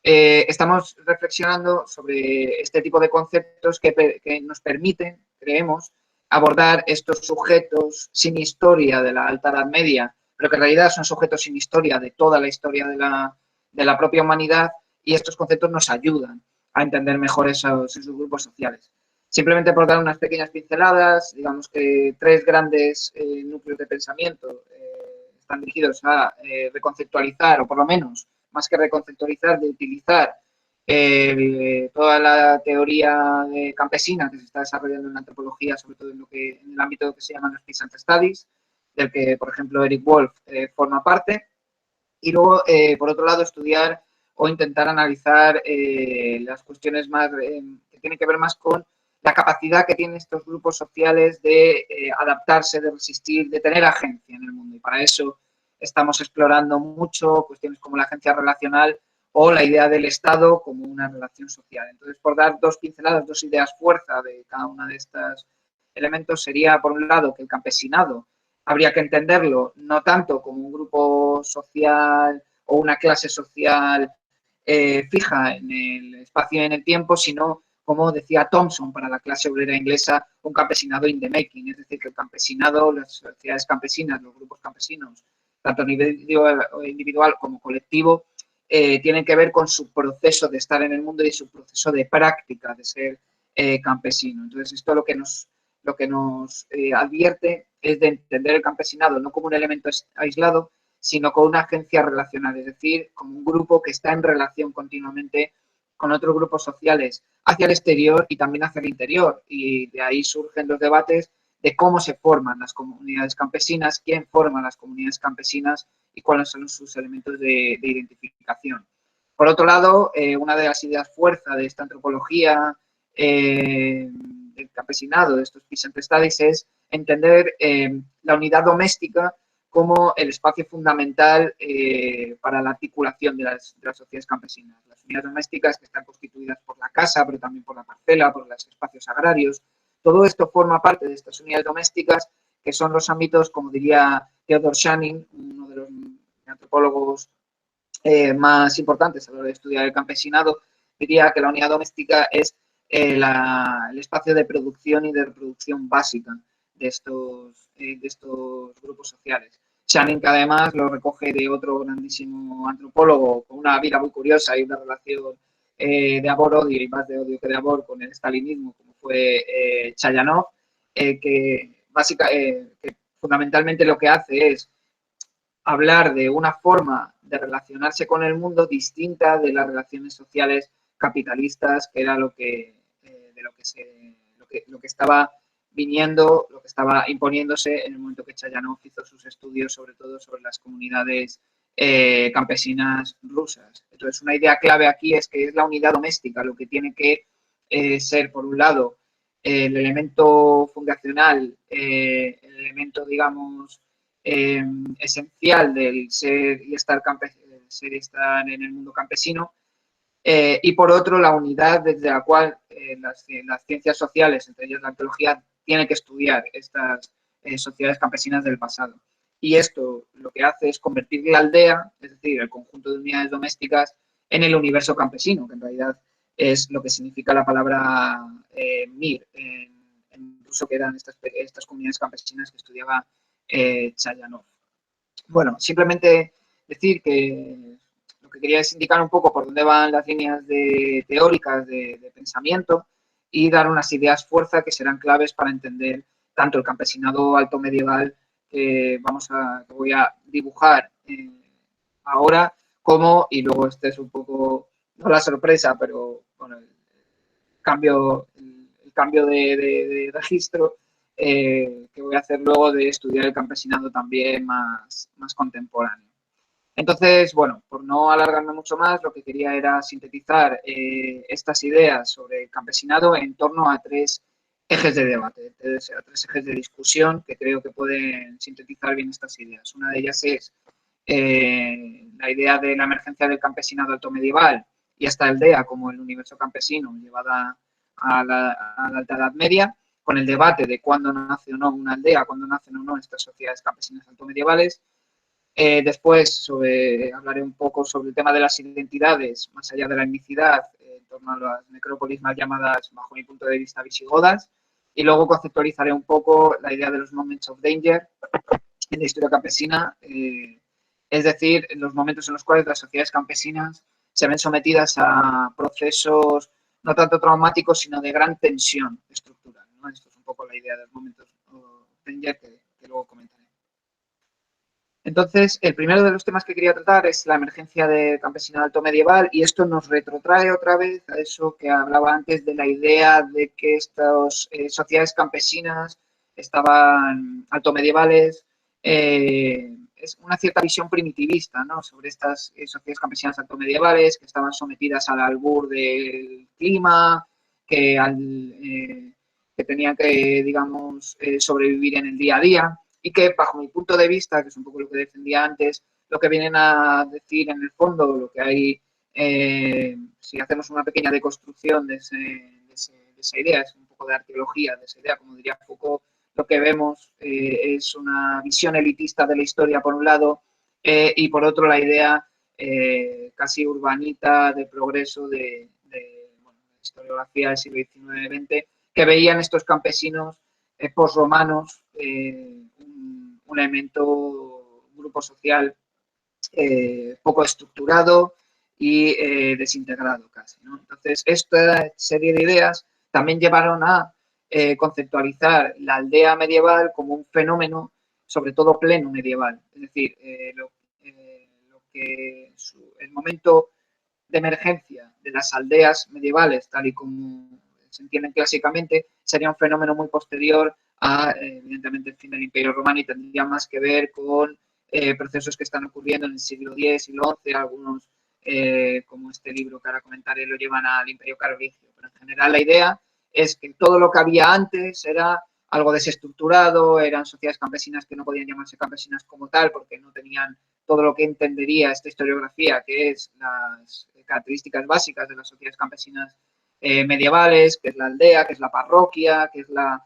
estamos reflexionando sobre este tipo de conceptos que nos permiten, creemos, abordar estos sujetos sin historia de la Alta Edad Media, pero que en realidad son sujetos sin historia de toda la historia de la propia humanidad, y estos conceptos nos ayudan a entender mejor esos grupos sociales. Simplemente por dar unas pequeñas pinceladas, digamos que 3 grandes núcleos de pensamiento están dirigidos a reconceptualizar, o por lo menos, más que reconceptualizar, de utilizar toda la teoría campesina que se está desarrollando en la antropología, sobre todo en el ámbito que se llaman los peasant studies, del que, por ejemplo, Eric Wolf forma parte. Y luego, por otro lado, estudiar o intentar analizar las cuestiones más que tienen que ver más con la capacidad que tienen estos grupos sociales de adaptarse, de resistir, de tener agencia en el mundo. Y para eso estamos explorando mucho cuestiones como la agencia relacional o la idea del Estado como una relación social. Entonces, por dar 2 pinceladas, 2 ideas fuerza de cada una de estos elementos, sería, por un lado, que el campesinado habría que entenderlo no tanto como un grupo social o una clase social fija en el espacio y en el tiempo, sino, como decía Thompson, para la clase obrera inglesa, un campesinado in the making, es decir, que el campesinado, las sociedades campesinas, los grupos campesinos, tanto a nivel individual como colectivo, tienen que ver con su proceso de estar en el mundo y su proceso de práctica de ser campesino. Entonces, esto lo que nos advierte es de entender el campesinado no como un elemento aislado, sino con una agencia relacional, es decir, como un grupo que está en relación continuamente con otros grupos sociales hacia el exterior y también hacia el interior. Y de ahí surgen los debates de cómo se forman las comunidades campesinas, quién forma las comunidades campesinas y cuáles son sus elementos de identificación. Por otro lado, una de las ideas fuerza de esta antropología del campesinado, de estos peasant studies, es entender la unidad doméstica como el espacio fundamental para la articulación de las sociedades campesinas. Las unidades domésticas que están constituidas por la casa, pero también por la parcela, por los espacios agrarios. Todo esto forma parte de estas unidades domésticas, que son los ámbitos, como diría Theodor Shanning, uno de los antropólogos más importantes a la hora de estudiar el campesinado, diría que la unidad doméstica es el espacio de producción y de reproducción básica de estos grupos sociales. Shannon, que además lo recoge de otro grandísimo antropólogo con una vida muy curiosa y una relación de amor-odio y más de odio que de amor con el stalinismo, como fue Chayanov, que fundamentalmente lo que hace es hablar de una forma de relacionarse con el mundo distinta de las relaciones sociales capitalistas, que era lo que estaba viniendo, lo que estaba imponiéndose en el momento que Chayanov hizo sus estudios, sobre todo sobre las comunidades campesinas rusas. Entonces, una idea clave aquí es que es la unidad doméstica lo que tiene que ser, por un lado, el elemento fundacional, el elemento, digamos, esencial del ser y estar en el mundo campesino, y por otro la unidad desde la cual las ciencias sociales, entre ellas la antropología, tiene que estudiar estas sociedades campesinas del pasado. Y esto lo que hace es convertir la aldea, es decir, el conjunto de unidades domésticas, en el universo campesino, que en realidad es lo que significa la palabra Mir, en ruso, que eran estas comunidades campesinas que estudiaba Chayanov. Bueno, simplemente decir que lo que quería es indicar un poco por dónde van las líneas teóricas de pensamiento y dar unas ideas fuerza que serán claves para entender tanto el campesinado alto medieval que voy a dibujar ahora, como, y luego este es un poco, no la sorpresa, pero bueno, el cambio de registro que voy a hacer luego de estudiar el campesinado también más contemporáneo. Entonces, bueno, por no alargarme mucho más, lo que quería era sintetizar estas ideas sobre el campesinado en torno a 3 ejes de debate, a 3 ejes de discusión que creo que pueden sintetizar bien estas ideas. Una de ellas es la idea de la emergencia del campesinado alto medieval y esta aldea como el universo campesino llevada a la Alta Edad Media, con el debate de cuándo nace o no una aldea, cuándo nacen o no estas sociedades campesinas alto medievales. Después hablaré un poco sobre el tema de las identidades, más allá de la etnicidad, en torno a las necrópolis más llamadas, bajo mi punto de vista, visigodas. Y luego conceptualizaré un poco la idea de los moments of danger en la historia campesina, es decir, en los momentos en los cuales las sociedades campesinas se ven sometidas a procesos no tanto traumático, sino de gran tensión estructural, ¿no? Esto es un poco la idea del momento Tanger que luego comentaré. Entonces, el primero de los temas que quería tratar es la emergencia del campesinado alto medieval, y esto nos retrotrae otra vez a eso que hablaba antes de la idea de que estas sociedades campesinas estaban alto medievales, es una cierta visión primitivista, ¿no?, sobre estas sociedades campesinas alto medievales que estaban sometidas al albur del clima, que tenían que, digamos, sobrevivir en el día a día, y que, bajo mi punto de vista, que es un poco lo que defendía antes, lo que vienen a decir en el fondo, lo que hay, si hacemos una pequeña deconstrucción de esa idea, es un poco de arqueología de esa idea, como diría Foucault, lo que vemos es una visión elitista de la historia, por un lado, y por otro la idea casi urbanita de progreso de bueno, historiografía del siglo XIX-XX, que veían estos campesinos posromanos un elemento, grupo social poco estructurado y desintegrado casi, ¿no? Entonces, esta serie de ideas también llevaron a conceptualizar la aldea medieval como un fenómeno, sobre todo pleno medieval. Es decir, el momento de emergencia de las aldeas medievales, tal y como se entienden clásicamente, sería un fenómeno muy posterior a, evidentemente, el fin del Imperio Romano, y tendría más que ver con procesos que están ocurriendo en el siglo X, siglo XI, algunos, como este libro que ahora comentaré, lo llevan al Imperio Carolingio. Pero en general la idea es que todo lo que había antes era algo desestructurado, eran sociedades campesinas que no podían llamarse campesinas como tal porque no tenían todo lo que entendería esta historiografía, que es las características básicas de las sociedades campesinas medievales, que es la aldea, que es la parroquia, que es la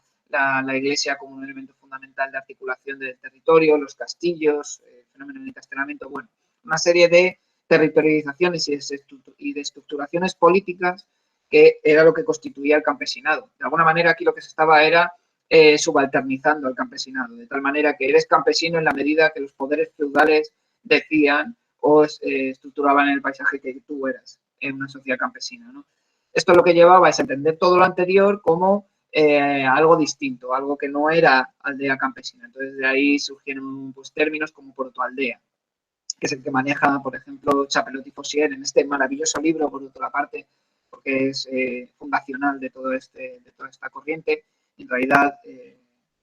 iglesia como un elemento fundamental de articulación del territorio, los castillos, el fenómeno del encastellamiento, bueno, una serie de territorializaciones y de estructuraciones políticas que era lo que constituía el campesinado. De alguna manera aquí lo que se estaba era subalternizando al campesinado, de tal manera que eres campesino en la medida que los poderes feudales decían o estructuraban el paisaje que tú eras en una sociedad campesina, ¿no? Esto lo que llevaba es entender todo lo anterior como algo distinto, algo que no era aldea campesina. Entonces de ahí surgieron pues, términos como protoaldea, que es el que maneja, por ejemplo, Chapelotti Fossier en este maravilloso libro, por otra parte, porque es fundacional de toda esta corriente. En realidad,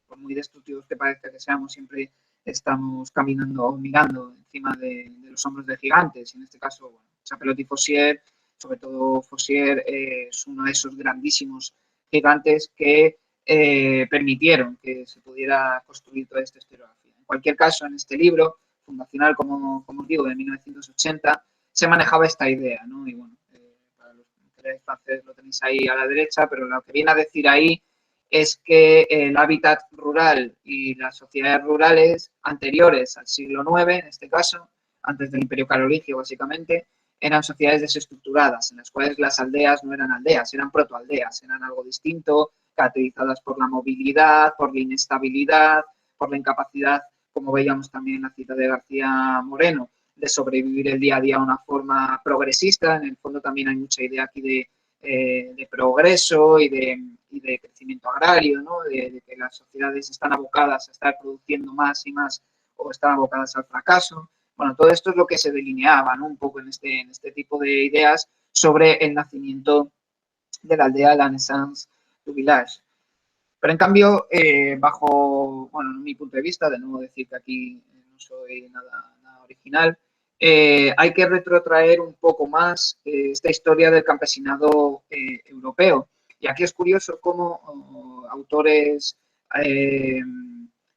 por muy destructivos que parezca que seamos, siempre estamos caminando o mirando encima de los hombros de gigantes. Y en este caso, bueno, Chapelotti Fossier, sobre todo Fossier, es uno de esos grandísimos gigantes que permitieron que se pudiera construir toda esta historiografía. En cualquier caso, en este libro, fundacional, como os digo, de 1980, se manejaba esta idea, ¿no? Y bueno, para los que leáis francés lo tenéis ahí a la derecha, pero lo que viene a decir ahí es que el hábitat rural y las sociedades rurales anteriores al siglo IX, en este caso, antes del Imperio Carolingio básicamente, eran sociedades desestructuradas, en las cuales las aldeas no eran aldeas, eran protoaldeas, eran algo distinto, caracterizadas por la movilidad, por la inestabilidad, por la incapacidad, como veíamos también en la cita de García Moreno, de sobrevivir el día a día de una forma progresista. En el fondo también hay mucha idea aquí de progreso y de crecimiento agrario, ¿no? De que las sociedades están abocadas a estar produciendo más y más o están abocadas al fracaso. Bueno, todo esto es lo que se delineaba, ¿no? Un poco en este tipo de ideas sobre el nacimiento de la aldea, la naissance du village. Pero en cambio, bajo, bueno, mi punto de vista, de nuevo decir que aquí no soy nada original, hay que retrotraer un poco más esta historia del campesinado europeo. Y aquí es curioso cómo autores,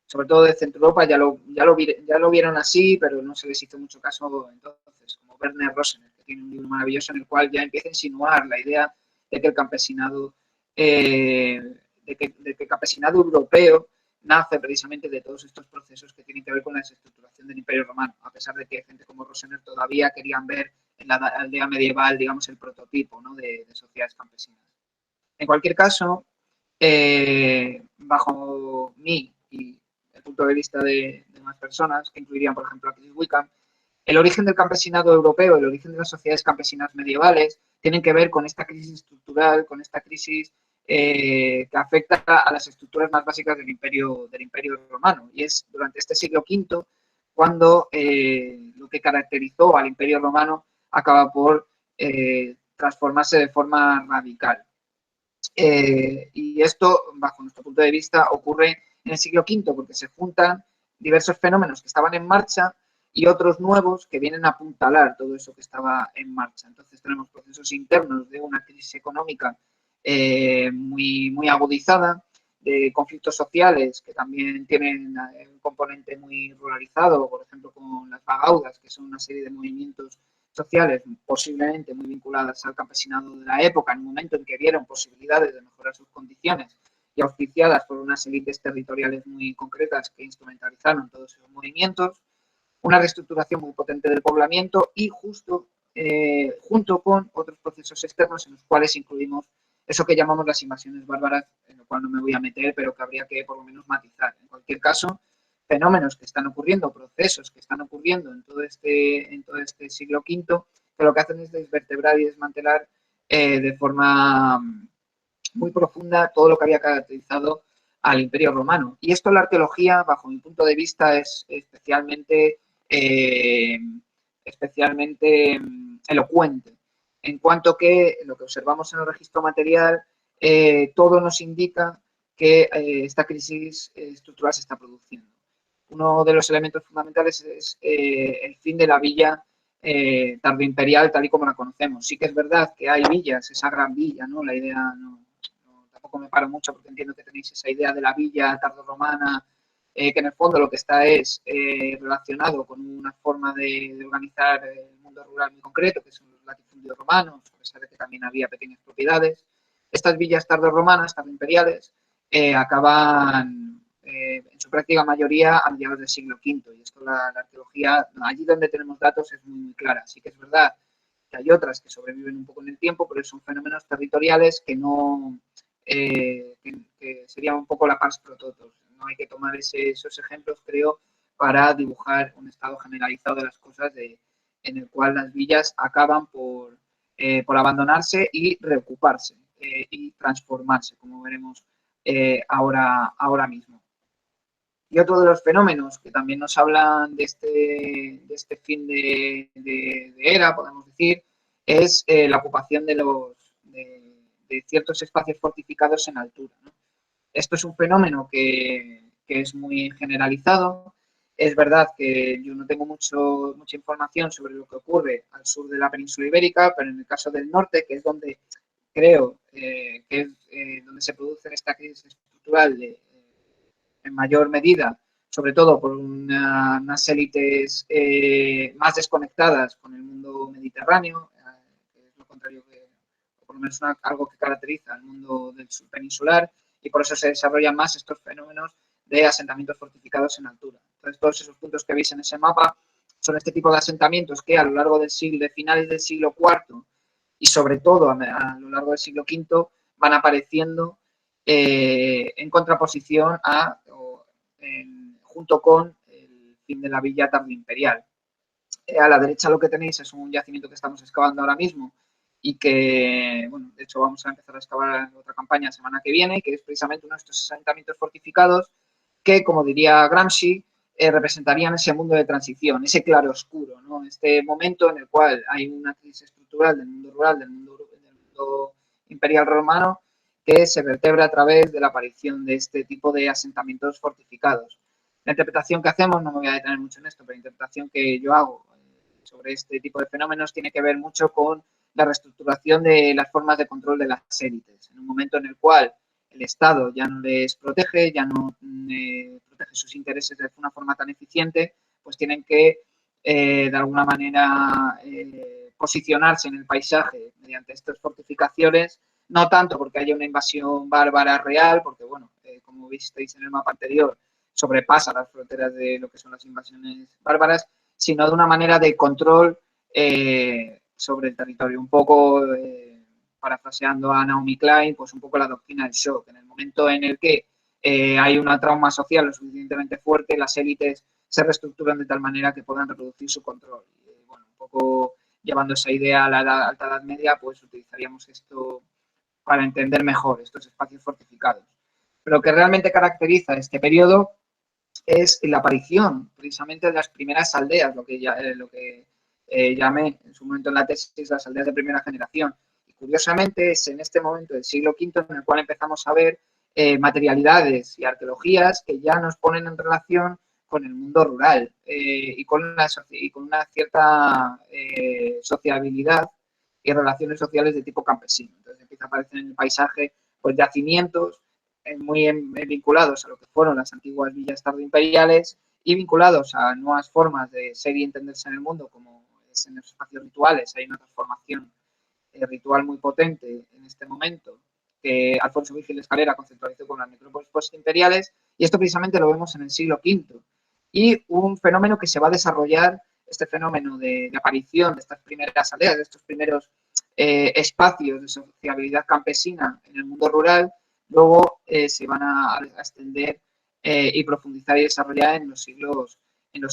sobre todo de Centro Europa, ya lo vieron así, pero no se les hizo mucho caso entonces, como Werner Rosener, que tiene un libro maravilloso en el cual ya empieza a insinuar la idea de que el campesinado de que el campesinado europeo nace precisamente de todos estos procesos que tienen que ver con la desestructuración del Imperio Romano, a pesar de que gente como Rosener todavía querían ver en la aldea medieval, digamos, el prototipo, ¿no?, de sociedades campesinas. En cualquier caso, bajo mí y el punto de vista de más personas, que incluirían, por ejemplo, a Chris Wickham, El origen del campesinado europeo, el origen de las sociedades campesinas medievales, tienen que ver con esta crisis estructural, con esta crisis que afecta a las estructuras más básicas del imperio romano. Y es durante este siglo V cuando lo que caracterizó al imperio romano acaba por transformarse de forma radical. Y esto, bajo nuestro punto de vista, ocurre en el siglo V porque se juntan diversos fenómenos que estaban en marcha y otros nuevos que vienen a apuntalar todo eso que estaba en marcha. Entonces tenemos procesos internos de una crisis económica muy agudizada, de conflictos sociales que también tienen un componente muy ruralizado, por ejemplo, con las vagaudas, que son una serie de movimientos sociales posiblemente muy vinculadas al campesinado de la época, en un momento en que vieron posibilidades de mejorar sus condiciones y auspiciadas por unas élites territoriales muy concretas que instrumentalizaron todos esos movimientos, una reestructuración muy potente del poblamiento y junto con otros procesos externos en los cuales incluimos eso que llamamos las invasiones bárbaras, en lo cual no me voy a meter, pero que habría que por lo menos matizar. En cualquier caso, fenómenos que están ocurriendo, procesos que están ocurriendo en todo este siglo V, que lo que hacen es desvertebrar y desmantelar de forma muy profunda todo lo que había caracterizado al Imperio Romano. Y esto la arqueología, bajo mi punto de vista, es especialmente elocuente, en cuanto que lo que observamos en el registro material, todo nos indica que esta crisis estructural se está produciendo. Uno de los elementos fundamentales es el fin de la villa tardoimperial tal y como la conocemos. Sí que es verdad que hay villas, esa gran villa, ¿no? La idea tampoco me paro mucho porque entiendo que tenéis esa idea de la villa tardorromana, que en el fondo lo que está es relacionado con una forma de organizar el mundo rural muy concreto, que son los latifundios romanos, a pesar de que también había pequeñas propiedades. Estas villas tardorromanas, tardoimperiales, acaban en su práctica mayoría a mediados del siglo V. Y esto la arqueología, allí donde tenemos datos, es muy clara. Sí que es verdad que hay otras que sobreviven un poco en el tiempo, pero son fenómenos territoriales que no que sería un poco la pars pro toto. No hay que tomar esos ejemplos, creo, para dibujar un estado generalizado de las cosas en el cual las villas acaban por abandonarse y reocuparse y transformarse, como veremos ahora mismo. Y otro de los fenómenos que también nos hablan de este fin de era, podemos decir, es la ocupación de ciertos espacios fortificados en altura, ¿no? Esto es un fenómeno que es muy generalizado. Es verdad que yo no tengo mucha información sobre lo que ocurre al sur de la península ibérica, pero en el caso del norte, que es donde creo que es donde se produce esta crisis estructural en mayor medida, sobre todo por unas élites más desconectadas con el mundo mediterráneo, que es lo contrario por lo menos algo que caracteriza al mundo del sur peninsular, y por eso se desarrollan más estos fenómenos de asentamientos fortificados en altura. Entonces, todos esos puntos que veis en ese mapa son este tipo de asentamientos que a lo largo de finales del siglo IV y sobre todo a lo largo del siglo V van apareciendo en contraposición junto con el fin de la villa tardoimperial. A la derecha lo que tenéis es un yacimiento que estamos excavando ahora mismo y que, bueno, de hecho vamos a empezar a excavar otra campaña la semana que viene, que es precisamente uno de estos asentamientos fortificados que, como diría Gramsci, representarían ese mundo de transición, ese claroscuro, ¿no? Este momento en el cual hay una crisis estructural del mundo rural, del mundo imperial romano, que se vertebra a través de la aparición de este tipo de asentamientos fortificados. La interpretación que hacemos, no me voy a detener mucho en esto, pero la interpretación que yo hago sobre este tipo de fenómenos tiene que ver mucho con la reestructuración de las formas de control de las élites. En un momento en el cual el Estado ya no les protege, ya no protege sus intereses de una forma tan eficiente, pues tienen que, de alguna manera, posicionarse en el paisaje mediante estas fortificaciones, no tanto porque haya una invasión bárbara real, porque, bueno, como visteis en el mapa anterior, sobrepasa las fronteras de lo que son las invasiones bárbaras, sino de una manera de control sobre el territorio. Un poco, parafraseando a Naomi Klein, pues un poco la doctrina del shock. En el momento en el que hay una trauma social lo suficientemente fuerte, las élites se reestructuran de tal manera que puedan reproducir su control. Y, bueno, un poco llevando esa idea a la alta Edad Media, pues utilizaríamos esto para entender mejor estos espacios fortificados. Pero lo que realmente caracteriza este periodo es la aparición precisamente de las primeras aldeas, lo que llamé en su momento en la tesis las aldeas de primera generación. Y curiosamente es en este momento del siglo V en el cual empezamos a ver materialidades y arqueologías que ya nos ponen en relación con el mundo rural y con una cierta sociabilidad y relaciones sociales de tipo campesino. Entonces empieza a aparecer en el paisaje pues, yacimientos muy vinculados a lo que fueron las antiguas villas tardoimperiales y vinculados a nuevas formas de ser y entenderse en el mundo, como es en los espacios rituales. Hay una transformación ritual muy potente en este momento que Alfonso Vigil Escalera conceptualizó con las necrópolis postimperiales, y esto precisamente lo vemos en el siglo V. Y un fenómeno que se va a desarrollar, este fenómeno de aparición de estas primeras aldeas, de estos primeros espacios de sociabilidad campesina en el mundo rural, luego se van a extender y profundizar y desarrollar en los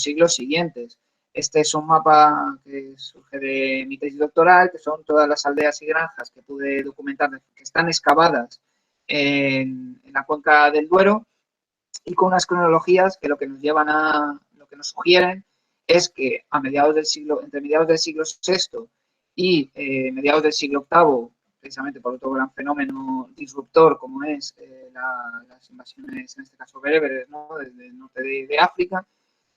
siglos siguientes. Este es un mapa que surge de mi tesis doctoral, que son todas las aldeas y granjas que pude documentar, que están excavadas en la cuenca del Duero, y con unas cronologías que lo que nos sugieren es que entre mediados del siglo VI y mediados del siglo VIII, precisamente por otro gran fenómeno disruptor como es las invasiones, en este caso bereberes, ¿no? Desde el norte de África,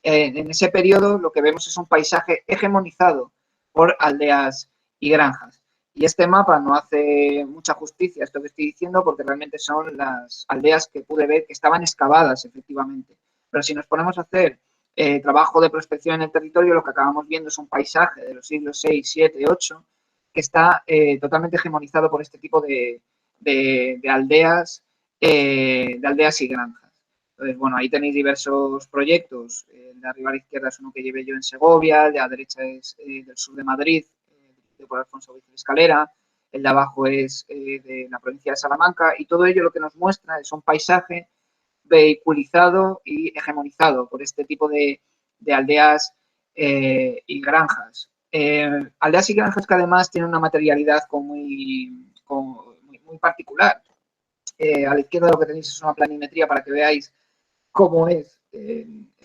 en ese periodo lo que vemos es un paisaje hegemonizado por aldeas y granjas. Y este mapa no hace mucha justicia a esto que estoy diciendo, porque realmente son las aldeas que pude ver que estaban excavadas efectivamente. Pero si nos ponemos a hacer trabajo de prospección en el territorio, lo que acabamos viendo es un paisaje de los siglos VI, VII, VIII, que está totalmente hegemonizado por este tipo de aldeas y granjas. Entonces, bueno, ahí tenéis diversos proyectos. El de arriba a la izquierda es uno que llevé yo en Segovia, el de la derecha es del sur de Madrid, por Alfonso Vigil Escalera, el de abajo es de la provincia de Salamanca, y todo ello lo que nos muestra es un paisaje vehiculizado y hegemonizado por este tipo de aldeas y granjas. Aldeas y granjas que además tienen una materialidad muy particular. A la izquierda lo que tenéis es una planimetría para que veáis cómo es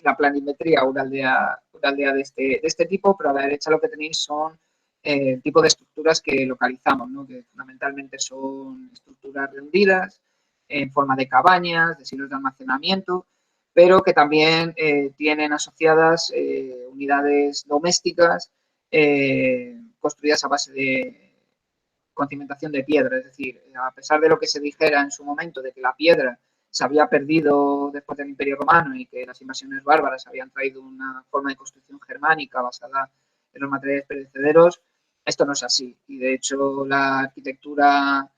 la planimetría una aldea de este tipo, pero a la derecha lo que tenéis son el tipo de estructuras que localizamos, ¿no? Que fundamentalmente son estructuras rendidas en forma de cabañas, de silos de almacenamiento, pero que también tienen asociadas unidades domésticas construidas a base de con cimentación de piedra. Es decir, a pesar de lo que se dijera en su momento de que la piedra se había perdido después del Imperio Romano y que las invasiones bárbaras habían traído una forma de construcción germánica basada en los materiales perecederos, esto no es así. Y de hecho la arquitectura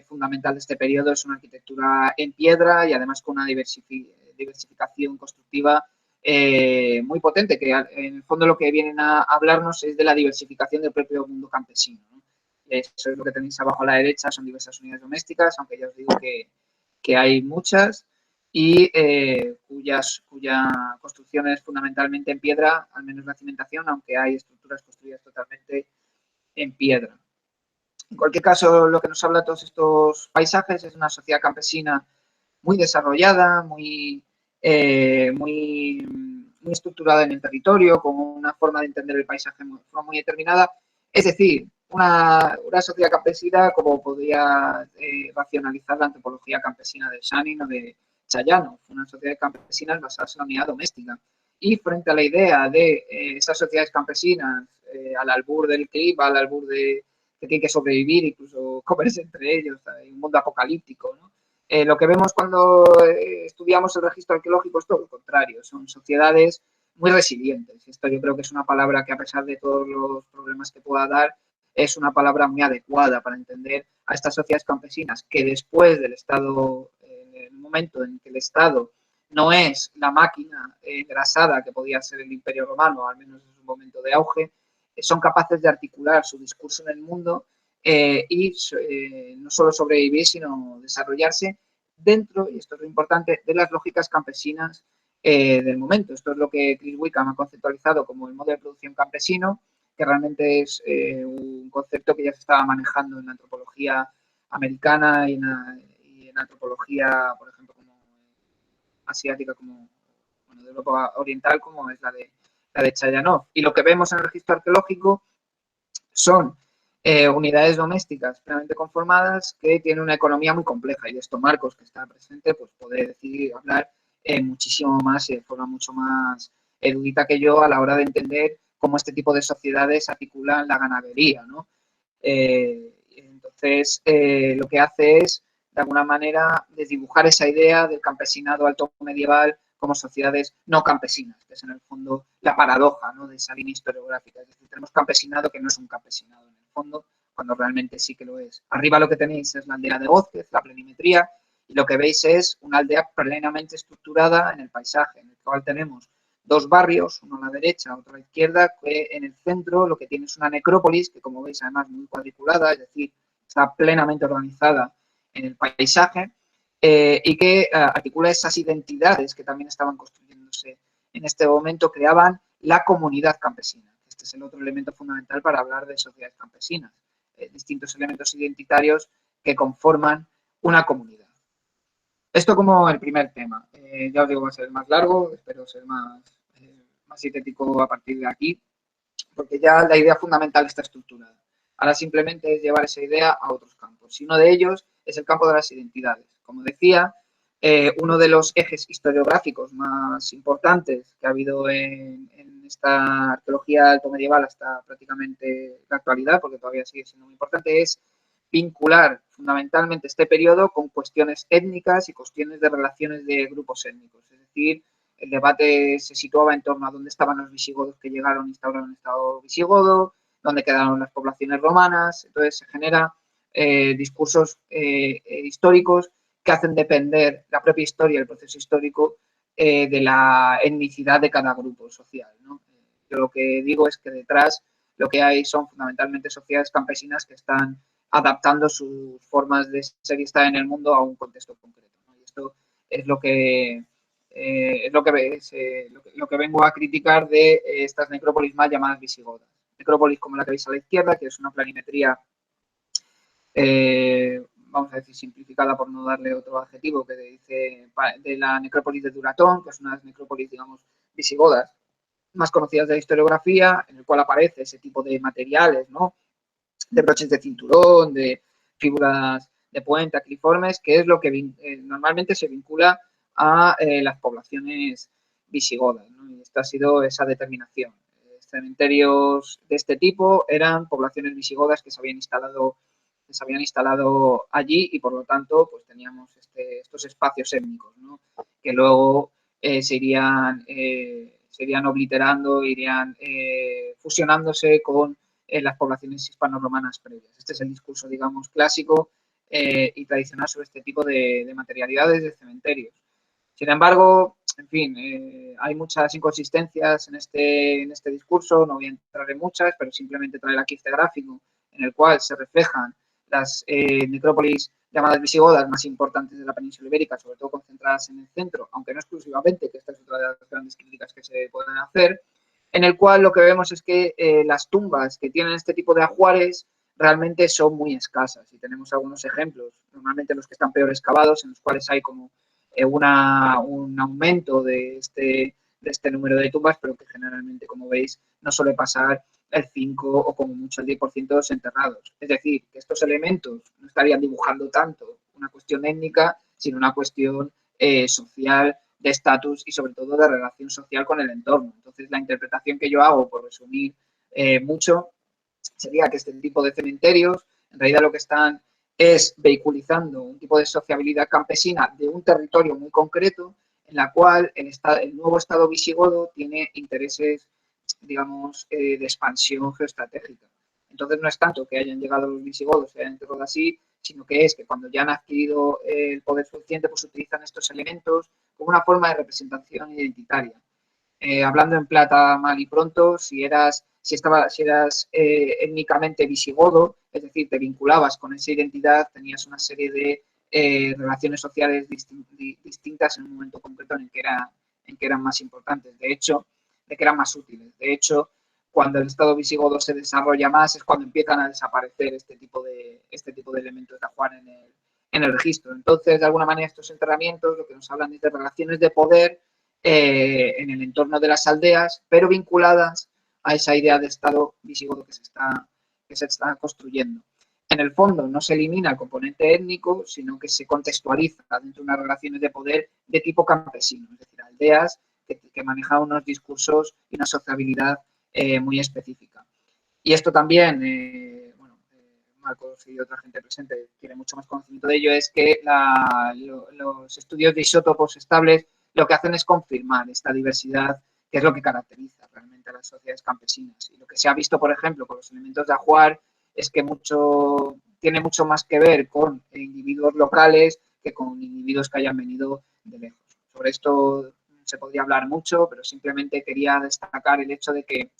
fundamental de este periodo es una arquitectura en piedra y además con una diversificación constructiva muy potente, que en el fondo lo que vienen a hablarnos es de la diversificación del propio mundo campesino, ¿no? Eso es lo que tenéis abajo a la derecha, son diversas unidades domésticas, aunque ya os digo que hay muchas y cuya construcción es fundamentalmente en piedra, al menos la cimentación, aunque hay estructuras construidas totalmente en piedra. En cualquier caso, lo que nos habla de todos estos paisajes es una sociedad campesina muy desarrollada, muy estructurada en el territorio, con una forma de entender el paisaje muy determinada. Es decir, una sociedad campesina como podría racionalizar la antropología campesina de Shanin o de Chayano, una sociedad campesina basada en la unidad doméstica. Y frente a la idea de esas sociedades campesinas al albur del clima, al albur de que tienen que sobrevivir, incluso comerse entre ellos, en un mundo apocalíptico, ¿no? Lo que vemos cuando estudiamos el registro arqueológico es todo lo contrario, son sociedades muy resilientes. Esto yo creo que es una palabra que, a pesar de todos los problemas que pueda dar, es una palabra muy adecuada para entender a estas sociedades campesinas que después del Estado, en el momento en que el Estado no es la máquina engrasada que podía ser el Imperio Romano, al menos en su momento de auge, son capaces de articular su discurso en el mundo y no solo sobrevivir, sino desarrollarse dentro, y esto es lo importante, de las lógicas campesinas del momento. Esto es lo que Chris Wickham ha conceptualizado como el modo de producción campesino, que realmente es un concepto que ya se estaba manejando en la antropología americana y en antropología, por ejemplo, como asiática, como bueno, de Europa Oriental, como es la de Chayanov. Y lo que vemos en el registro arqueológico son unidades domésticas plenamente conformadas que tienen una economía muy compleja, y de esto Marcos, que está presente, pues puede decir, hablar muchísimo más y de forma mucho más erudita que yo a la hora de entender cómo este tipo de sociedades articulan la ganadería, ¿no? Entonces, lo que hace es, de alguna manera, desdibujar esa idea del campesinado alto medieval como sociedades no campesinas, que es en el fondo la paradoja, ¿no?, de esa línea historiográfica. Es decir, tenemos campesinado que no es un campesinado en el fondo, cuando realmente sí que lo es. Arriba lo que tenéis es la aldea de Gózquez, la plenimetría, y lo que veis es una aldea plenamente estructurada en el paisaje, en el cual tenemos dos barrios, uno a la derecha, otro a la izquierda, que en el centro lo que tiene es una necrópolis, que como veis además muy cuadriculada, es decir, está plenamente organizada en el paisaje, y que articula esas identidades que también estaban construyéndose en este momento, creaban la comunidad campesina. Este es el otro elemento fundamental para hablar de sociedades campesinas, distintos elementos identitarios que conforman una comunidad. Esto como el primer tema. Ya os digo, va a ser más largo, espero ser más sintético a partir de aquí, porque ya la idea fundamental está estructurada. Ahora simplemente es llevar esa idea a otros campos. Y uno de ellos es el campo de las identidades. Como decía, uno de los ejes historiográficos más importantes que ha habido en esta arqueología alto medieval hasta prácticamente la actualidad, porque todavía sigue siendo muy importante, es vincular fundamentalmente este periodo con cuestiones étnicas y cuestiones de relaciones de grupos étnicos. Es decir, el debate se situaba en torno a dónde estaban los visigodos que llegaron e instauraron el Estado visigodo, dónde quedaron las poblaciones romanas. Entonces se generan discursos históricos que hacen depender la propia historia, el proceso histórico, de la etnicidad de cada grupo social, ¿no? Yo lo que digo es que detrás lo que hay son fundamentalmente sociedades campesinas que están adaptando sus formas de ser y estar en el mundo a un contexto concreto, ¿no? Y esto es lo que vengo a criticar de estas necrópolis mal llamadas visigodas. Necrópolis como la que veis a la izquierda, que es una planimetría, vamos a decir, simplificada por no darle otro adjetivo, que dice de la necrópolis de Duratón, que es una necrópolis, digamos, visigodas más conocidas de la historiografía, en el cual aparece ese tipo de materiales, ¿no?, de broches de cinturón, de figuras de puente, acriformes, que es lo que normalmente se vincula a las poblaciones visigodas, ¿no? Y esta ha sido esa determinación. Cementerios de este tipo eran poblaciones visigodas que se habían instalado allí, y por lo tanto pues teníamos estos espacios étnicos, ¿no?, que luego se irían obliterando, irían fusionándose con las poblaciones hispano-romanas previas. Este es el discurso, digamos, clásico y tradicional sobre este tipo de materialidades de cementerios. Sin embargo, en fin, hay muchas inconsistencias en este discurso, no voy a entrar en muchas, pero simplemente traer aquí este gráfico en el cual se reflejan las necrópolis llamadas visigodas más importantes de la península ibérica, sobre todo concentradas en el centro, aunque no exclusivamente, que esta es otra de las grandes críticas que se pueden hacer, en el cual lo que vemos es que las tumbas que tienen este tipo de ajuares realmente son muy escasas, y tenemos algunos ejemplos, normalmente los que están peor excavados, en los cuales hay como un aumento de este número de tumbas, pero que generalmente, como veis, no suele pasar el 5 o como mucho el 10% de los enterrados. Es decir, que estos elementos no estarían dibujando tanto una cuestión étnica, sino una cuestión social, de estatus y sobre todo de relación social con el entorno. Entonces, la interpretación que yo hago, por resumir mucho, sería que este tipo de cementerios en realidad lo que están es vehiculizando un tipo de sociabilidad campesina de un territorio muy concreto, en la cual el nuevo Estado visigodo tiene intereses, digamos, de expansión geoestratégica. Entonces, no es tanto que hayan llegado los visigodos, se hayan enterrado así, sino que es que cuando ya han adquirido el poder suficiente, pues utilizan estos elementos como una forma de representación identitaria. Hablando en plata mal y pronto, si eras étnicamente visigodo, es decir, te vinculabas con esa identidad, tenías una serie de relaciones sociales distintas en un momento concreto en que eran más importantes, de hecho, de que eran más útiles. De hecho, cuando el Estado visigodo se desarrolla más es cuando empiezan a desaparecer este tipo de elementos de ajuar en el registro. Entonces, de alguna manera, estos enterramientos lo que nos hablan es de relaciones de poder en el entorno de las aldeas, pero vinculadas a esa idea de Estado visigodo que se está construyendo. En el fondo, no se elimina el componente étnico, sino que se contextualiza dentro de unas relaciones de poder de tipo campesino, es decir, aldeas que manejan unos discursos y una sociabilidad muy específica. Y esto también, Marcos y otra gente presente tiene mucho más conocimiento de ello, es que los estudios de isótopos estables lo que hacen es confirmar esta diversidad, que es lo que caracteriza realmente a las sociedades campesinas. Y lo que se ha visto, por ejemplo, con los elementos de ajuar, es que tiene mucho más que ver con individuos locales que con individuos que hayan venido de lejos. Sobre esto se podría hablar mucho, pero simplemente quería destacar el hecho de que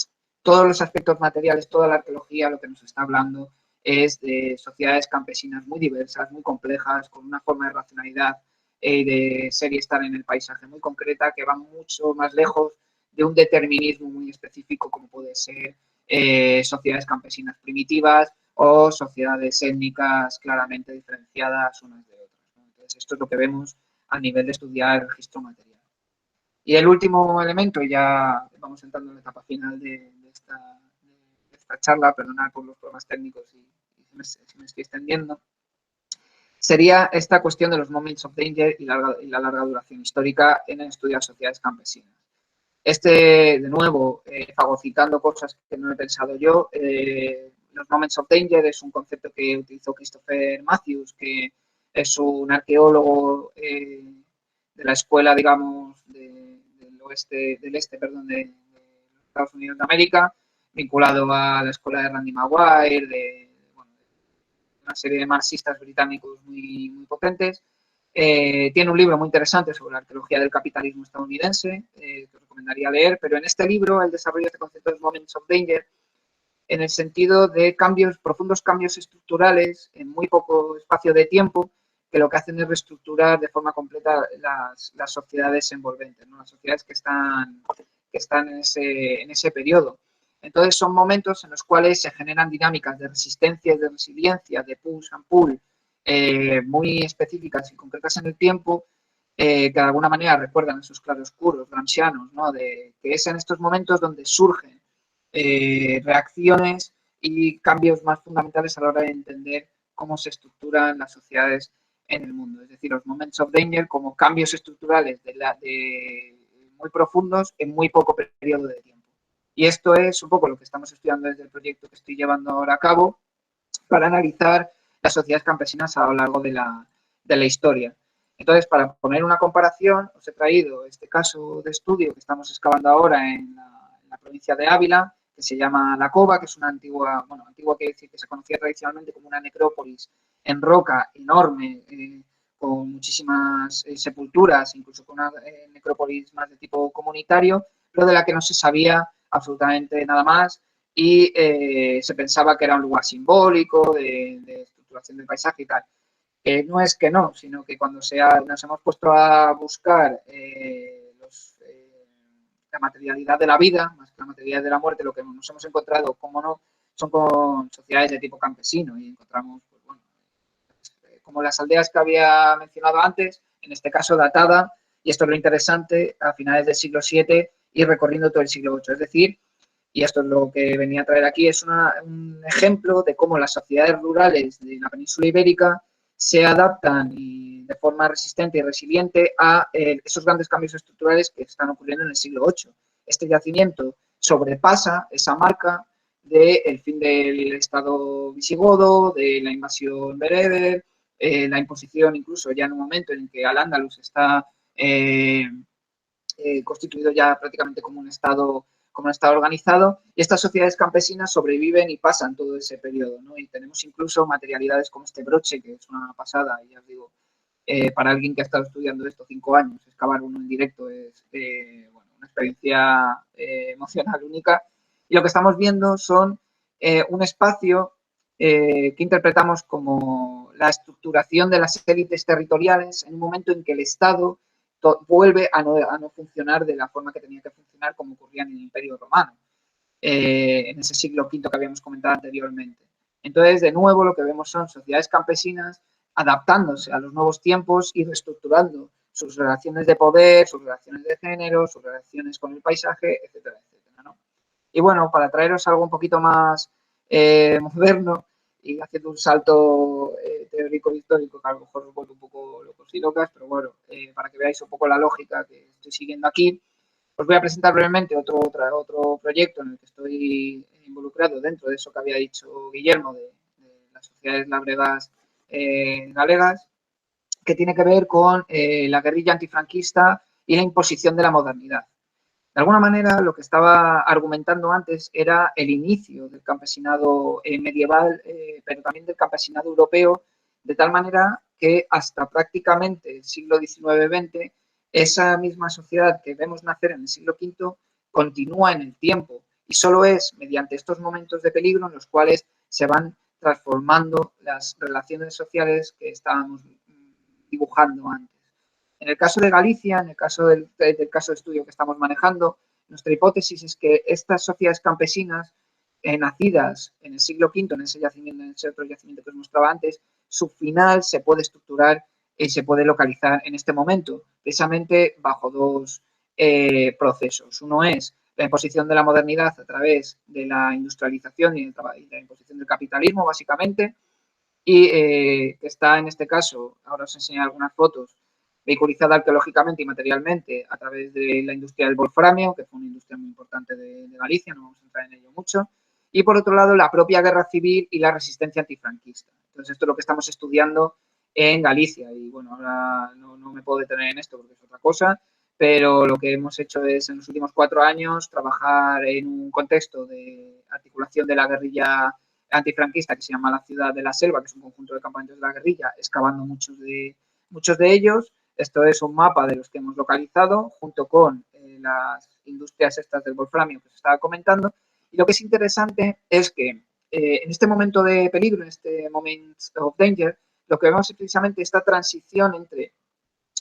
todos los aspectos materiales, toda la arqueología, lo que nos está hablando es de sociedades campesinas muy diversas, muy complejas, con una forma de racionalidad de ser y estar en el paisaje muy concreta, que van mucho más lejos de un determinismo muy específico como puede ser sociedades campesinas primitivas o sociedades étnicas claramente diferenciadas unas de otras, ¿no? Entonces, esto es lo que vemos a nivel de estudiar el registro material. Y el último elemento, y ya vamos entrando en la etapa final de esta charla, perdonad por los problemas técnicos y si me estoy extendiendo, sería esta cuestión de los moments of danger y la larga duración histórica en el estudio de las sociedades campesinas. De nuevo, fagocitando cosas que no he pensado yo, los moments of danger es un concepto que utilizó Christopher Matthews, que es un arqueólogo de la escuela, digamos, del Estados Unidos de América, vinculado a la escuela de Randy Maguire, de una serie de marxistas británicos muy, muy potentes. Tiene un libro muy interesante sobre la arqueología del capitalismo estadounidense, que os recomendaría leer, pero en este libro él desarrolla este concepto de moments of danger en el sentido de profundos cambios estructurales en muy poco espacio de tiempo, que lo que hacen es reestructurar de forma completa las sociedades envolventes, ¿no? Las sociedades que están en ese periodo. Entonces son momentos en los cuales se generan dinámicas de resistencia y de resiliencia, de push and pull, muy específicas y concretas en el tiempo, que de alguna manera recuerdan esos claroscuros gramscianos, ¿no? Que es en estos momentos donde surgen reacciones y cambios más fundamentales a la hora de entender cómo se estructuran las sociedades en el mundo. Es decir, los moments of danger como cambios estructurales muy profundos en muy poco periodo de tiempo. Y esto es un poco lo que estamos estudiando desde el proyecto que estoy llevando ahora a cabo para analizar las sociedades campesinas a lo largo de la historia. Entonces, para poner una comparación, os he traído este caso de estudio que estamos excavando ahora en la provincia de Ávila, que se llama La Cova, que es una antigua quiere decir que se conocía tradicionalmente como una necrópolis en roca enorme, con muchísimas sepulturas, incluso con una necrópolis más de tipo comunitario, pero de la que no se sabía absolutamente nada más y se pensaba que era un lugar simbólico de estructuración del paisaje y tal. No es que no, sino que cuando nos hemos puesto a buscar la materialidad de la vida, más que la materialidad de la muerte, lo que nos hemos encontrado, como no, son con sociedades de tipo campesino y encontramos, pues, bueno, como las aldeas que había mencionado antes, en este caso datada, y esto es lo interesante, a finales del siglo VII y recorriendo todo el siglo VIII. Es decir, y esto es lo que venía a traer aquí, es un ejemplo de cómo las sociedades rurales de la península ibérica se adaptan de forma resistente y resiliente a esos grandes cambios estructurales que están ocurriendo en el siglo VIII. Este yacimiento sobrepasa esa marca del fin del Estado visigodo, de la invasión bereber, la imposición incluso ya en un momento en que Al-Ándalus está constituido ya prácticamente como un Estado organizado, y estas sociedades campesinas sobreviven y pasan todo ese periodo, ¿no? Y tenemos incluso materialidades como este broche, que es una pasada, y ya os digo, para alguien que ha estado estudiando esto 5 años, excavar uno en directo es una experiencia emocional única. Y lo que estamos viendo son un espacio que interpretamos como la estructuración de las élites territoriales en un momento en que el Estado vuelve a no funcionar de la forma que tenía que funcionar como ocurría en el Imperio Romano, en ese siglo V que habíamos comentado anteriormente. Entonces, de nuevo, lo que vemos son sociedades campesinas adaptándose a los nuevos tiempos y reestructurando sus relaciones de poder, sus relaciones de género, sus relaciones con el paisaje, etcétera, etcétera, ¿no? Y bueno, para traeros algo un poquito más moderno y haciendo un salto teórico histórico, que a lo mejor os vuelve un poco locos y locas, pero bueno, para que veáis un poco la lógica que estoy siguiendo aquí, os voy a presentar brevemente otro proyecto en el que estoy involucrado dentro de eso que había dicho Guillermo de las sociedades labregas galegas, que tiene que ver con la guerrilla antifranquista y la imposición de la modernidad. De alguna manera, lo que estaba argumentando antes era el inicio del campesinado medieval, pero también del campesinado europeo, de tal manera que hasta prácticamente el siglo XIX-XX, esa misma sociedad que vemos nacer en el siglo V continúa en el tiempo y solo es mediante estos momentos de peligro en los cuales se van transformando las relaciones sociales que estábamos dibujando antes. En el caso de Galicia, en el caso del caso de estudio que estamos manejando, nuestra hipótesis es que estas sociedades campesinas nacidas en el siglo V, en ese yacimiento, en ese otro yacimiento que os mostraba antes, su final se puede estructurar y se puede localizar en este momento, precisamente bajo dos procesos. Uno es la imposición de la modernidad a través de la industrialización y la imposición del capitalismo, básicamente, y que está en este caso, ahora os enseñaré algunas fotos, vehiculizada arqueológicamente y materialmente a través de la industria del wolframio, que fue una industria muy importante de Galicia, no vamos a entrar en ello mucho, y por otro lado la propia guerra civil y la resistencia antifranquista. Entonces esto es lo que estamos estudiando en Galicia y bueno, ahora no me puedo detener en esto porque es otra cosa, pero lo que hemos hecho es en los últimos 4 años trabajar en un contexto de articulación de la guerrilla antifranquista que se llama la Ciudad de la Selva, que es un conjunto de campamentos de la guerrilla, excavando muchos de ellos. Esto es un mapa de los que hemos localizado junto con las industrias estas del wolframio que se estaba comentando. Y lo que es interesante es que en este momento de peligro, en este moment of danger, lo que vemos es precisamente esta transición entre,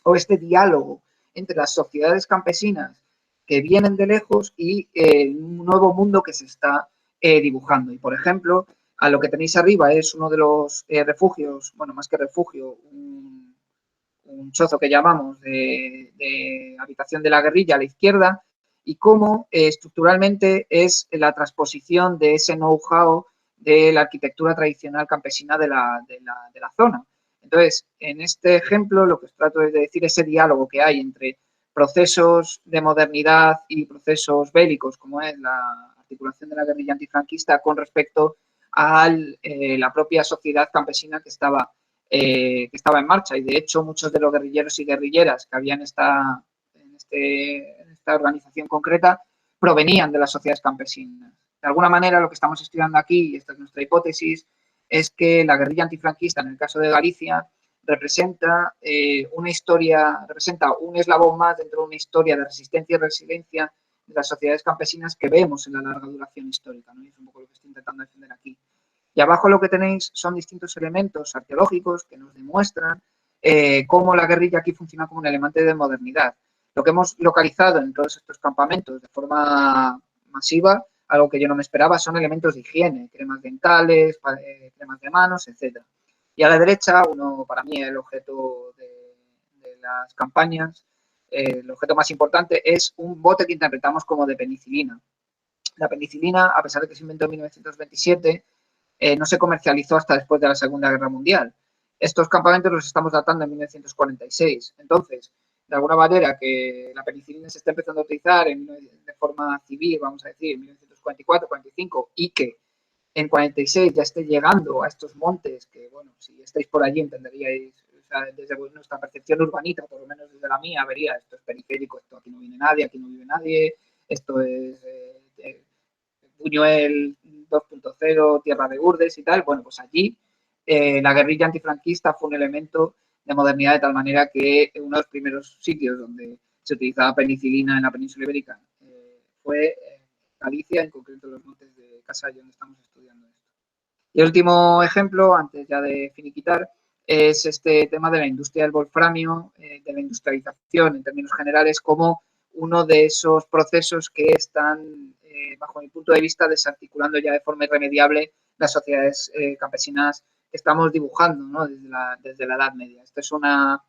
o este diálogo entre las sociedades campesinas que vienen de lejos y un nuevo mundo que se está dibujando. Y, por ejemplo, a lo que tenéis arriba es uno de los refugios, bueno, más que refugio, un chozo que llamamos de habitación de la guerrilla a la izquierda, y cómo estructuralmente es la transposición de ese know-how de la arquitectura tradicional campesina de la zona. Entonces, en este ejemplo, lo que os trato es de decir ese diálogo que hay entre procesos de modernidad y procesos bélicos, como es la articulación de la guerrilla antifranquista, con respecto a la propia sociedad campesina que estaba en marcha. Y de hecho, muchos de los guerrilleros y guerrilleras que había en esta organización concreta provenían de las sociedades campesinas. De alguna manera, lo que estamos estudiando aquí, y esta es nuestra hipótesis, es que la guerrilla antifranquista, en el caso de Galicia, representa una historia, representa un eslabón más dentro de una historia de resistencia y resiliencia de las sociedades campesinas que vemos en la larga duración histórica, ¿no? Y es un poco lo que estoy intentando defender aquí. Y abajo lo que tenéis son distintos elementos arqueológicos que nos demuestran cómo la guerrilla aquí funciona como un elemento de modernidad. Lo que hemos localizado en todos estos campamentos de forma masiva, algo que yo no me esperaba, son elementos de higiene, cremas dentales, cremas de manos, etc. Y a la derecha, para mí, el objeto de las campañas, el objeto más importante es un bote que interpretamos como de penicilina. La penicilina, a pesar de que se inventó en 1927, no se comercializó hasta después de la Segunda Guerra Mundial. Estos campamentos los estamos datando en 1946. Entonces, de alguna manera que la penicilina se está empezando a utilizar de forma civil, vamos a decir, en 1944, 45, y que en 46 ya esté llegando a estos montes, que bueno, si estáis por allí entenderíais, o sea, desde nuestra percepción urbanita, por lo menos desde la mía, vería, esto es periférico, esto aquí no viene nadie, aquí no vive nadie, esto es Buñuel 2.0, Tierra de Urdes y tal. Bueno, pues allí la guerrilla antifranquista fue un elemento de modernidad de tal manera que uno de los primeros sitios donde se utilizaba penicilina en la península ibérica fue Galicia, en concreto los montes de Casallo, donde estamos estudiando esto. Y el último ejemplo, antes ya de finiquitar, es este tema de la industria del wolframio, de la industrialización en términos generales, como uno de esos procesos que están, bajo mi punto de vista, desarticulando ya de forma irremediable las sociedades campesinas que estamos dibujando, ¿no? desde la Edad Media. Esta es una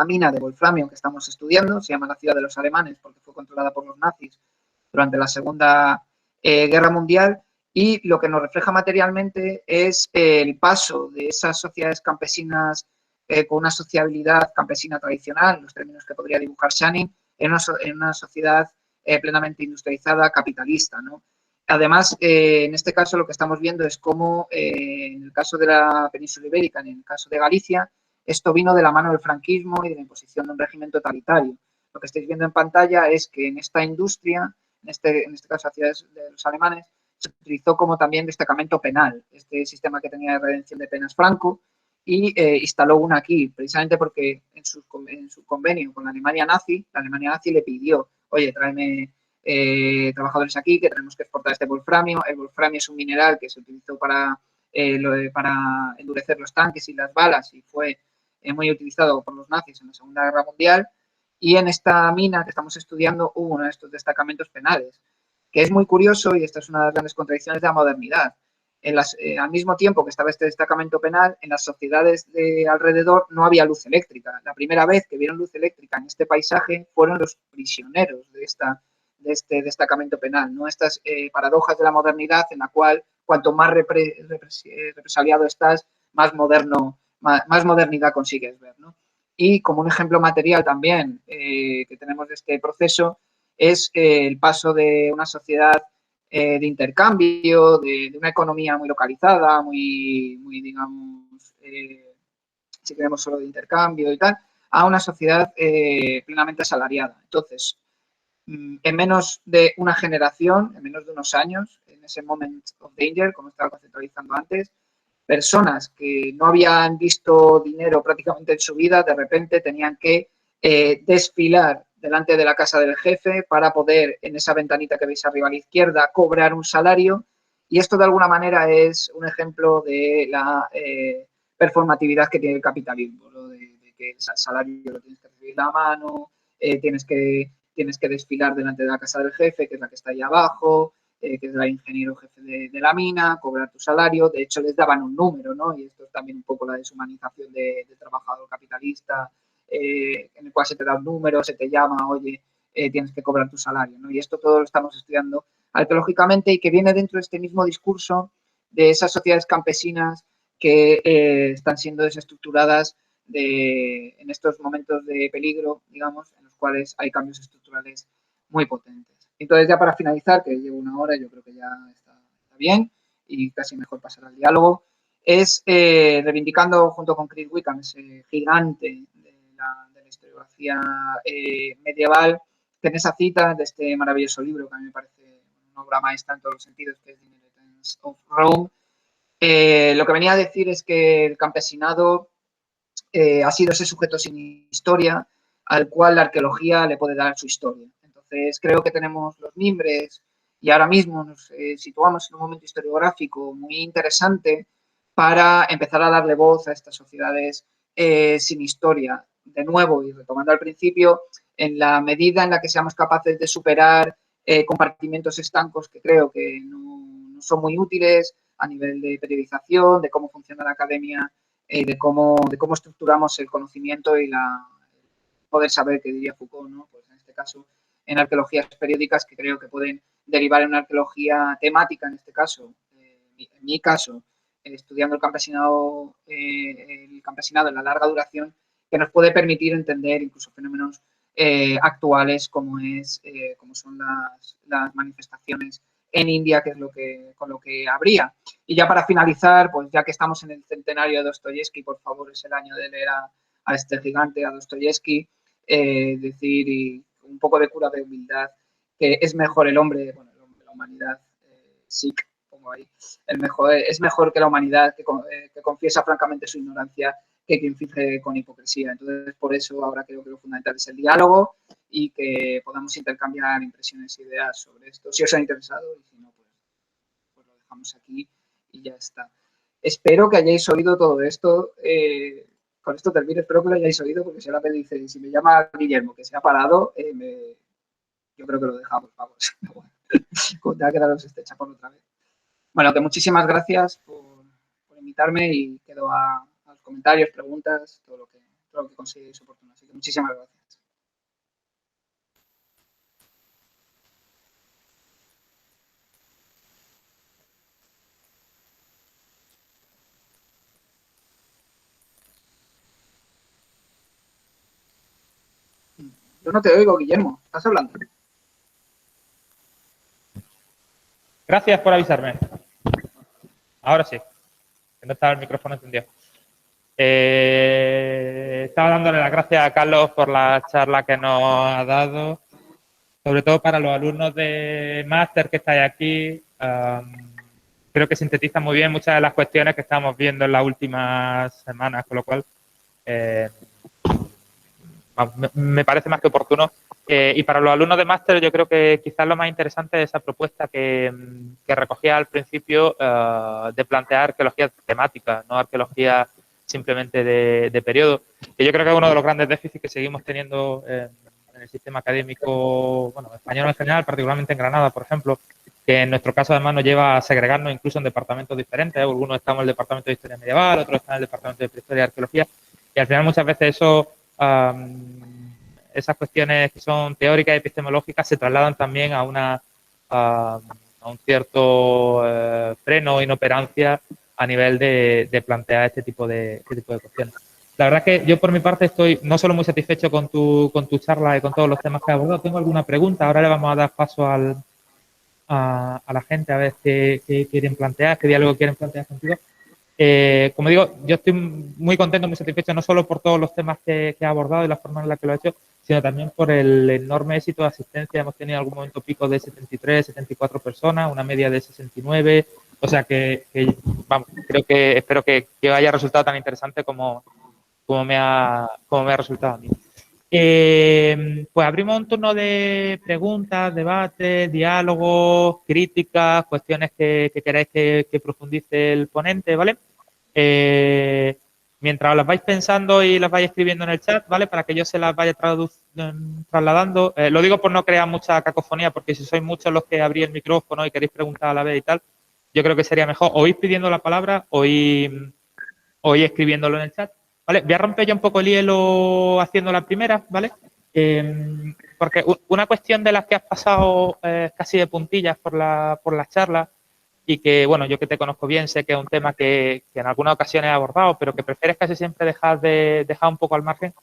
mina de wolframio que estamos estudiando, se llama la Ciudad de los Alemanes porque fue controlada por los nazis durante la Segunda Guerra Mundial, y lo que nos refleja materialmente es el paso de esas sociedades campesinas con una sociabilidad campesina tradicional, los términos que podría dibujar Shanin, en una sociedad plenamente industrializada, capitalista, ¿no? Además, en este caso lo que estamos viendo es cómo, en el caso de la península ibérica, en el caso de Galicia, esto vino de la mano del franquismo y de la imposición de un régimen totalitario. Lo que estáis viendo en pantalla es que en esta industria, en este caso ciudades de los alemanes, se utilizó como también destacamento penal, este sistema que tenía de redención de penas Franco, y instaló una aquí, precisamente porque en su convenio con la Alemania nazi le pidió, oye, tráeme trabajadores aquí, que tenemos que exportar este wolframio. El wolframio es un mineral que se utilizó para endurecer los tanques y las balas y fue muy utilizado por los nazis en la Segunda Guerra Mundial. Y en esta mina que estamos estudiando hubo uno de estos destacamentos penales, que es muy curioso, y esta es una de las grandes contradicciones de la modernidad. Al mismo tiempo que estaba este destacamento penal, en las sociedades de alrededor no había luz eléctrica. La primera vez que vieron luz eléctrica en este paisaje fueron los prisioneros de este destacamento penal, ¿no? Estas paradojas de la modernidad en la cual cuanto más represaliado estás, más modernidad consigues ver, ¿no? Y como un ejemplo material también que tenemos de este proceso es el paso de una sociedad de intercambio, de una economía muy localizada, muy digamos, si queremos solo de intercambio y tal, a una sociedad plenamente asalariada. Entonces, en menos de una generación, en menos de unos años, en ese moment of danger, como estaba conceptualizando antes, personas que no habían visto dinero prácticamente en su vida, de repente tenían que desfilar delante de la casa del jefe para poder, en esa ventanita que veis arriba a la izquierda, cobrar un salario. Y esto de alguna manera es un ejemplo de la performatividad que tiene el capitalismo, ¿no? de que el salario lo tienes que recibir a mano, tienes que desfilar delante de la casa del jefe, que es la que está ahí abajo, que es el ingeniero jefe de la mina, cobrar tu salario. De hecho, les daban un número, ¿no? Y esto es también un poco la deshumanización del trabajador capitalista, en el cual se te da un número, se te llama, oye, tienes que cobrar tu salario, ¿no? Y esto todo lo estamos estudiando arqueológicamente y que viene dentro de este mismo discurso de esas sociedades campesinas que están siendo desestructuradas en estos momentos de peligro, digamos, en los cuales hay cambios estructurales muy potentes. Entonces, ya para finalizar, que llevo una hora, yo creo que ya está bien y casi mejor pasar al diálogo, es reivindicando junto con Chris Wickham, ese gigante de la historiografía medieval, que en esa cita de este maravilloso libro, que a mí me parece una obra maestra en todos los sentidos, que es The Inheritance of Rome, lo que venía a decir es que el campesinado ha sido ese sujeto sin historia al cual la arqueología le puede dar su historia. Entonces, creo que tenemos los mimbres y ahora mismo nos situamos en un momento historiográfico muy interesante para empezar a darle voz a estas sociedades sin historia. De nuevo, y retomando al principio, en la medida en la que seamos capaces de superar compartimentos estancos que creo que no son muy útiles a nivel de periodización, de cómo funciona la academia, de cómo estructuramos el conocimiento y poder saber, que diría Foucault, ¿no? Pues en este caso, en arqueologías periódicas que creo que pueden derivar en una arqueología temática, en este caso, en mi caso, estudiando el campesinado en la larga duración, que nos puede permitir entender incluso fenómenos actuales como son las manifestaciones en India, que es con lo que habría. Y ya para finalizar, pues ya que estamos en el centenario de Dostoyevsky, por favor, es el año de leer a este gigante, a Dostoyevsky, decir, y un poco de cura de humildad, que es mejor el hombre, bueno, la humanidad, Sikh, pongo ahí, es mejor que la humanidad que confiesa francamente su ignorancia que quien finge con hipocresía. Entonces, por eso ahora creo que lo fundamental es el diálogo y que podamos intercambiar impresiones e ideas sobre esto, si os ha interesado, y si no, pues lo dejamos aquí y ya está. espero que hayáis oído todo esto. Con esto termino, espero que lo hayáis oído, porque si ahora me dice, si me llama Guillermo que se ha parado, yo creo que lo dejamos, vamos. Como tenga que daros este chapón otra vez. Bueno, que muchísimas gracias por invitarme y quedo a los comentarios, preguntas, todo lo que consideréis oportuno. Así que muchísimas gracias. Yo no te oigo, Guillermo. ¿Estás hablando? Gracias por avisarme. Ahora sí, que no estaba el micrófono encendido. Estaba dándole las gracias a Carlos por la charla que nos ha dado, sobre todo para los alumnos de máster que estáis aquí. Creo que sintetiza muy bien muchas de las cuestiones que estamos viendo en las últimas semanas, con lo cual me parece más que oportuno. Y para los alumnos de máster yo creo que quizás lo más interesante es esa propuesta que recogía al principio de plantear arqueología temática, no arqueología simplemente de periodo. Que yo creo que es uno de los grandes déficits que seguimos teniendo en el sistema académico, bueno, español en general, particularmente en Granada, por ejemplo, que en nuestro caso además nos lleva a segregarnos incluso en departamentos diferentes. Algunos estamos en el departamento de historia medieval, otros están en el departamento de prehistoria y arqueología, y al final muchas veces eso, esas cuestiones que son teóricas y epistemológicas se trasladan también a un cierto freno o inoperancia a nivel de plantear este tipo de cuestiones. La verdad es que yo por mi parte estoy no solo muy satisfecho con tu charla y con todos los temas que has abordado, tengo alguna pregunta. Ahora le vamos a dar paso a la gente a ver qué quieren plantear, qué diálogo quieren plantear contigo. Como digo, yo estoy muy contento, muy satisfecho, no solo por todos los temas que ha abordado y la forma en la que lo ha hecho, sino también por el enorme éxito de asistencia. Hemos tenido algún momento pico de 73, 74 personas, una media de 69. O sea vamos, espero que haya resultado tan interesante como me ha resultado a mí. Pues abrimos un turno de preguntas, debates, diálogos, críticas, cuestiones que queráis que profundice el ponente, ¿vale? Mientras las vais pensando y las vais escribiendo en el chat, ¿vale? Para que yo se las vaya trasladando. Lo digo por no crear mucha cacofonía, porque si sois muchos los que abrís el micrófono y queréis preguntar a la vez y tal, yo creo que sería mejor o ir pidiendo la palabra o ir escribiéndolo en el chat. ¿Vale? Voy a romper ya un poco el hielo haciendo la primera, ¿vale? Porque una cuestión de las que has pasado casi de puntillas por la charla y que, bueno, yo que te conozco bien, sé que es un tema que en algunas ocasiones he abordado, pero que prefieres casi siempre dejar un poco al margen,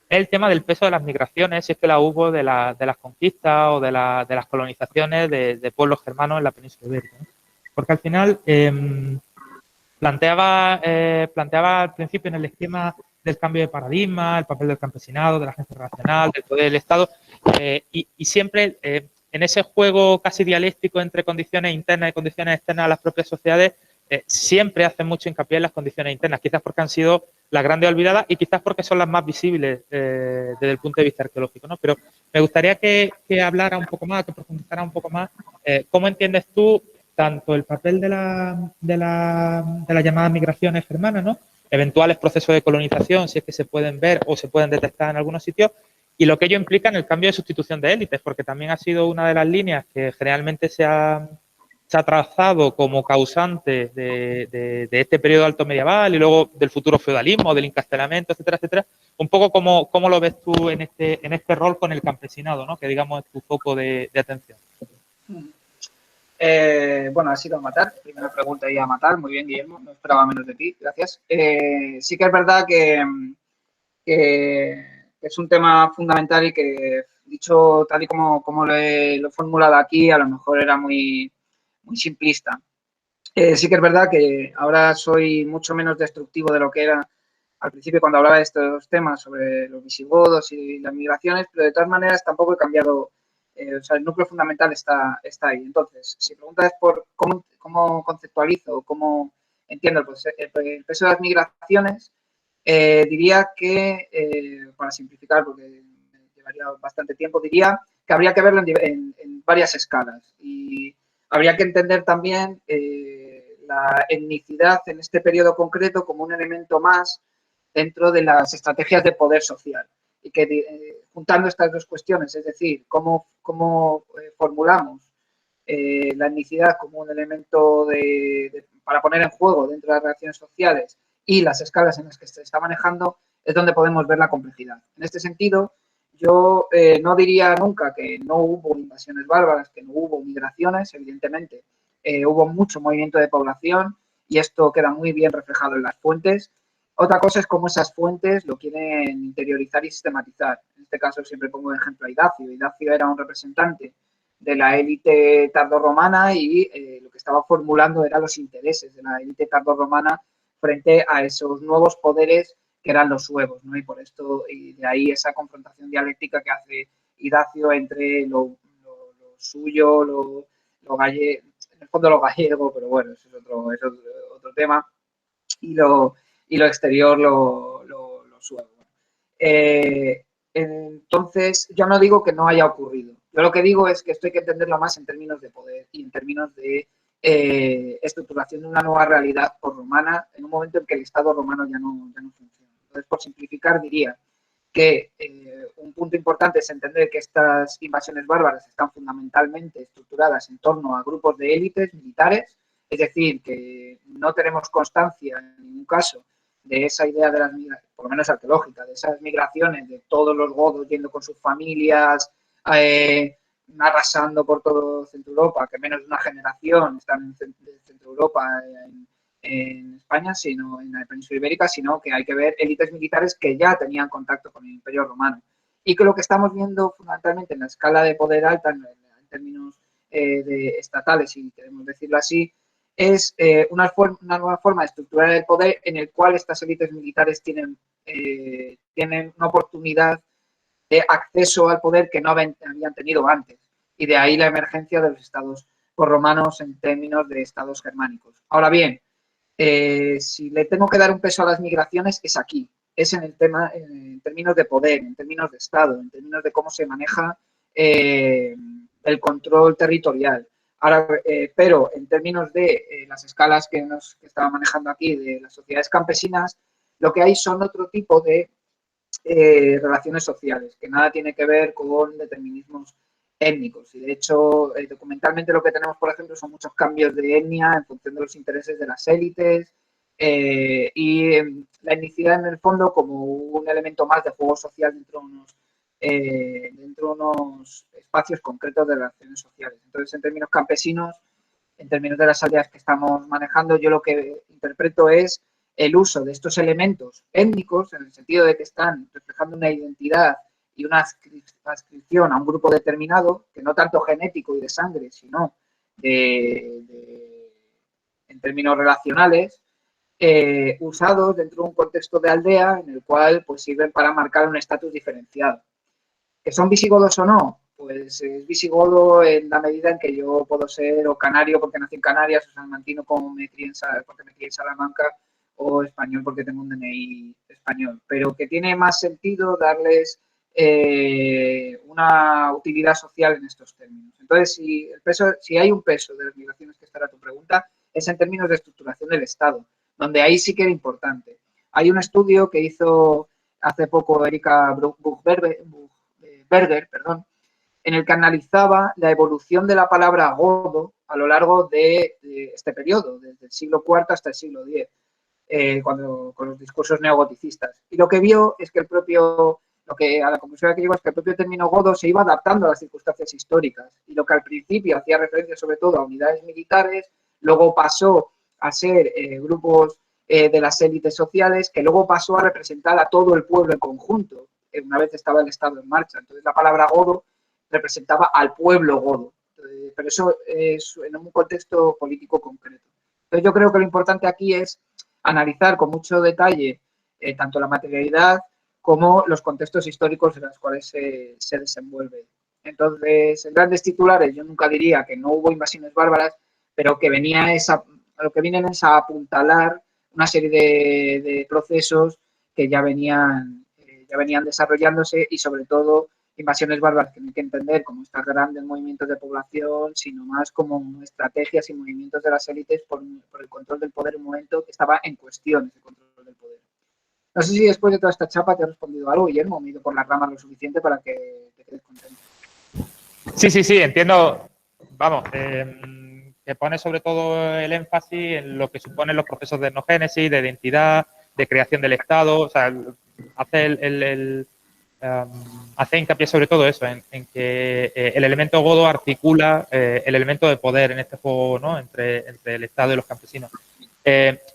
es el tema del peso de las migraciones, si es que la hubo de las conquistas o de las colonizaciones de pueblos germanos en la península ibérica, ¿no? Porque al final planteaba al principio en el esquema del cambio de paradigma, el papel del campesinado, de la agencia relacional, del poder del Estado, y siempre en ese juego casi dialéctico entre condiciones internas y condiciones externas a las propias sociedades, siempre hacen mucho hincapié en las condiciones internas, quizás porque han sido las grandes olvidadas y quizás porque son las más visibles desde el punto de vista arqueológico, ¿no? Pero me gustaría que hablara un poco más, que profundizara un poco más, cómo entiendes tú tanto el papel de las llamadas migraciones germanas, ¿no? Eventuales procesos de colonización, si es que se pueden ver o se pueden detectar en algunos sitios, y lo que ello implica en el cambio de sustitución de élites, porque también ha sido una de las líneas que generalmente se ha trazado como causante de este periodo alto medieval y luego del futuro feudalismo, del encastelamiento, etcétera, etcétera. Un poco cómo lo ves tú en este rol con el campesinado, ¿no? Que digamos es tu foco de atención. Bueno, ha sido a matar. Primera pregunta y a matar. Muy bien, Guillermo. No esperaba menos de ti. Gracias. Sí que es verdad que es un tema fundamental y que, dicho tal y como lo he formulado aquí, a lo mejor era muy, muy simplista. Sí que es verdad que ahora soy mucho menos destructivo de lo que era al principio cuando hablaba de estos temas sobre los visigodos y las migraciones, pero de todas maneras tampoco he cambiado. O sea, el núcleo fundamental está ahí. Entonces, si preguntas por cómo conceptualizo, cómo entiendo el peso de las migraciones, diría que, para simplificar, porque llevaría bastante tiempo, diría que habría que verlo en varias escalas y habría que entender también la etnicidad en este periodo concreto como un elemento más dentro de las estrategias de poder social. Y que juntando estas dos cuestiones, es decir, cómo formulamos la etnicidad como un elemento para poner en juego dentro de las relaciones sociales y las escalas en las que se está manejando, es donde podemos ver la complejidad. En este sentido, yo no diría nunca que no hubo invasiones bárbaras, que no hubo migraciones, evidentemente. Hubo mucho movimiento de población y esto queda muy bien reflejado en las fuentes. Otra cosa es cómo esas fuentes lo quieren interiorizar y sistematizar. En este caso siempre pongo de ejemplo a Idacio. Idacio era un representante de la élite tardorromana y lo que estaba formulando eran los intereses de la élite tardorromana frente a esos nuevos poderes que eran los suevos, ¿no? Y por esto, y de ahí esa confrontación dialéctica que hace Idacio entre lo suyo, lo gallego, en el fondo lo gallego, pero bueno, eso es otro tema, y lo exterior, lo suevo. Entonces, yo no digo que no haya ocurrido. Yo lo que digo es que esto hay que entenderlo más en términos de poder y en términos de estructuración de una nueva realidad romana en un momento en que el Estado romano ya no funciona. Entonces, por simplificar, diría que un punto importante es entender que estas invasiones bárbaras están fundamentalmente estructuradas en torno a grupos de élites militares, es decir, que no tenemos constancia en ningún caso de esa idea de las migraciones, por lo menos arqueológica, de esas migraciones de todos los godos yendo con sus familias, arrasando por todo Centro Europa, que menos de una generación están en Centro Europa, en España, sino en la península ibérica, sino que hay que ver élites militares que ya tenían contacto con el Imperio Romano. Y que lo que estamos viendo fundamentalmente en la escala de poder alta, en términos estatales, si queremos decirlo así, es una nueva forma de estructurar el poder en el cual estas élites militares tienen una oportunidad de acceso al poder que no habían tenido antes. Y de ahí la emergencia de los estados romanos en términos de estados germánicos. Ahora bien, si le tengo que dar un peso a las migraciones es aquí, es en el tema, en términos de poder, en términos de Estado, en términos de cómo se maneja el control territorial. Ahora, pero en términos de las escalas que estaba manejando aquí de las sociedades campesinas, lo que hay son otro tipo de relaciones sociales, que nada tiene que ver con determinismos étnicos. Y de hecho, documentalmente lo que tenemos, por ejemplo, son muchos cambios de etnia en función de los intereses de las élites y la etnicidad en el fondo como un elemento más de juego social dentro de unos espacios concretos de relaciones sociales. Entonces, en términos campesinos, en términos de las áreas que estamos manejando, yo lo que interpreto es el uso de estos elementos étnicos, en el sentido de que están reflejando una identidad y una adscripción a un grupo determinado, que no tanto genético y de sangre, sino en términos relacionales, usados dentro de un contexto de aldea en el cual pues, sirven para marcar un estatus diferenciado. ¿Que son visigodos o no? Pues es visigodo en la medida en que yo puedo ser o canario porque nací en Canarias, o salmantino porque me crié en Salamanca, o español porque tengo un DNI español. Pero que tiene más sentido darles una utilidad social en estos términos. Entonces, si hay un peso de las migraciones, que esta era tu pregunta, es en términos de estructuración del Estado, donde ahí sí que era importante. Hay un estudio que hizo hace poco Erika Buchberger, en el que analizaba la evolución de la palabra godo a lo largo de este periodo, desde el siglo IV hasta el siglo X, con los discursos neogoticistas. Y lo que vio es que a la conclusión que llegó es que el propio término godo se iba adaptando a las circunstancias históricas. Y lo que al principio hacía referencia sobre todo a unidades militares, luego pasó a ser grupos de las élites sociales, que luego pasó a representar a todo el pueblo en conjunto, una vez estaba el Estado en marcha. Entonces la palabra godo representaba al pueblo godo, pero eso es en un contexto político concreto. Entonces yo creo que lo importante aquí es analizar con mucho detalle tanto la materialidad como los contextos históricos en los cuales se desenvuelve. Entonces, en grandes titulares, yo nunca diría que no hubo invasiones bárbaras, pero que lo que vienen es a apuntalar una serie de procesos que ya venían desarrollándose y sobre todo invasiones bárbaras que no hay que entender como estos grandes movimientos de población, sino más como estrategias y movimientos de las élites por el control del poder en un momento que estaba en cuestión ese control del poder. No sé si después de toda esta chapa te he respondido algo, Guillermo, o me he ido por las ramas lo suficiente para que te quedes contento. Sí, entiendo. Vamos, que pone sobre todo el énfasis en lo que suponen los procesos de etnogénesis, de identidad, de creación del Estado. O sea, hace hincapié sobre todo eso, en que el elemento godo articula el elemento de poder en este juego, ¿no? entre el Estado y los campesinos.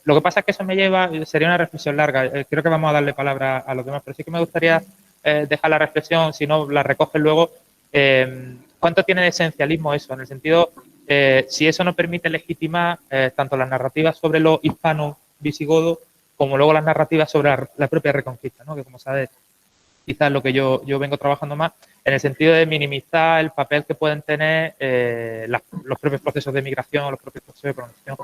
Lo que pasa es que eso me lleva, sería una reflexión larga, creo que vamos a darle palabra a los demás, pero sí que me gustaría dejar la reflexión, si no la recogen luego, ¿cuánto tiene de esencialismo eso? En el sentido, si eso no permite legitimar tanto las narrativas sobre lo hispano-visigodo como luego las narrativas sobre la propia Reconquista, ¿no? Que como sabes, quizás lo que yo vengo trabajando más, en el sentido de minimizar el papel que pueden tener los propios procesos de migración o los propios procesos de colonización.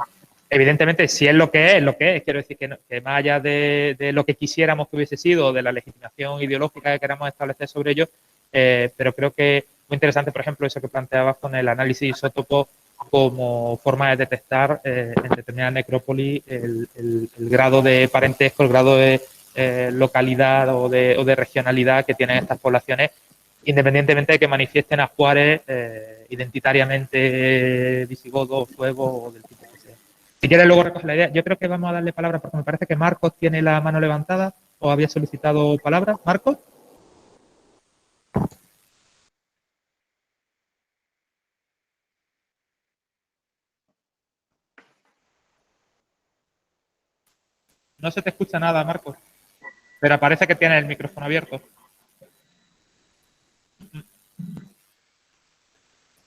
Evidentemente, si es lo que es, lo que es. Quiero decir que más allá de lo que quisiéramos que hubiese sido, de la legitimación ideológica que queramos establecer sobre ello, pero creo que muy interesante, por ejemplo, eso que planteabas con el análisis isótopo como forma de detectar en determinadas necrópolis el grado de parentesco, el grado de localidad o de regionalidad que tienen estas poblaciones, independientemente de que manifiesten ajuares identitariamente visigodos, suevos o del tipo que sea. Si quieres luego recoger la idea, yo creo que vamos a darle palabra porque me parece que Marcos tiene la mano levantada o había solicitado palabra. ¿Marcos? No se te escucha nada, Marcos, pero parece que tiene el micrófono abierto.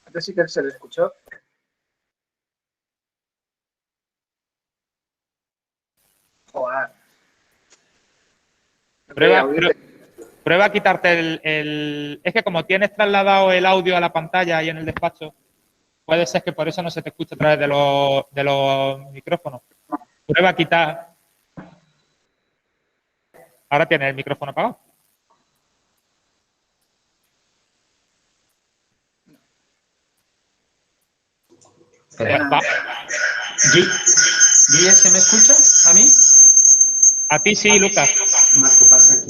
Antes sí que se le escuchó. Joder. Prueba a quitarte Es que como tienes trasladado el audio a la pantalla ahí en el despacho, puede ser que por eso no se te escuche a través de los micrófonos. Prueba a quitar. Ahora tienes el micrófono apagado. ¿Guille se me escucha a mí? A ti sí, Lucas. Marco, pasa aquí.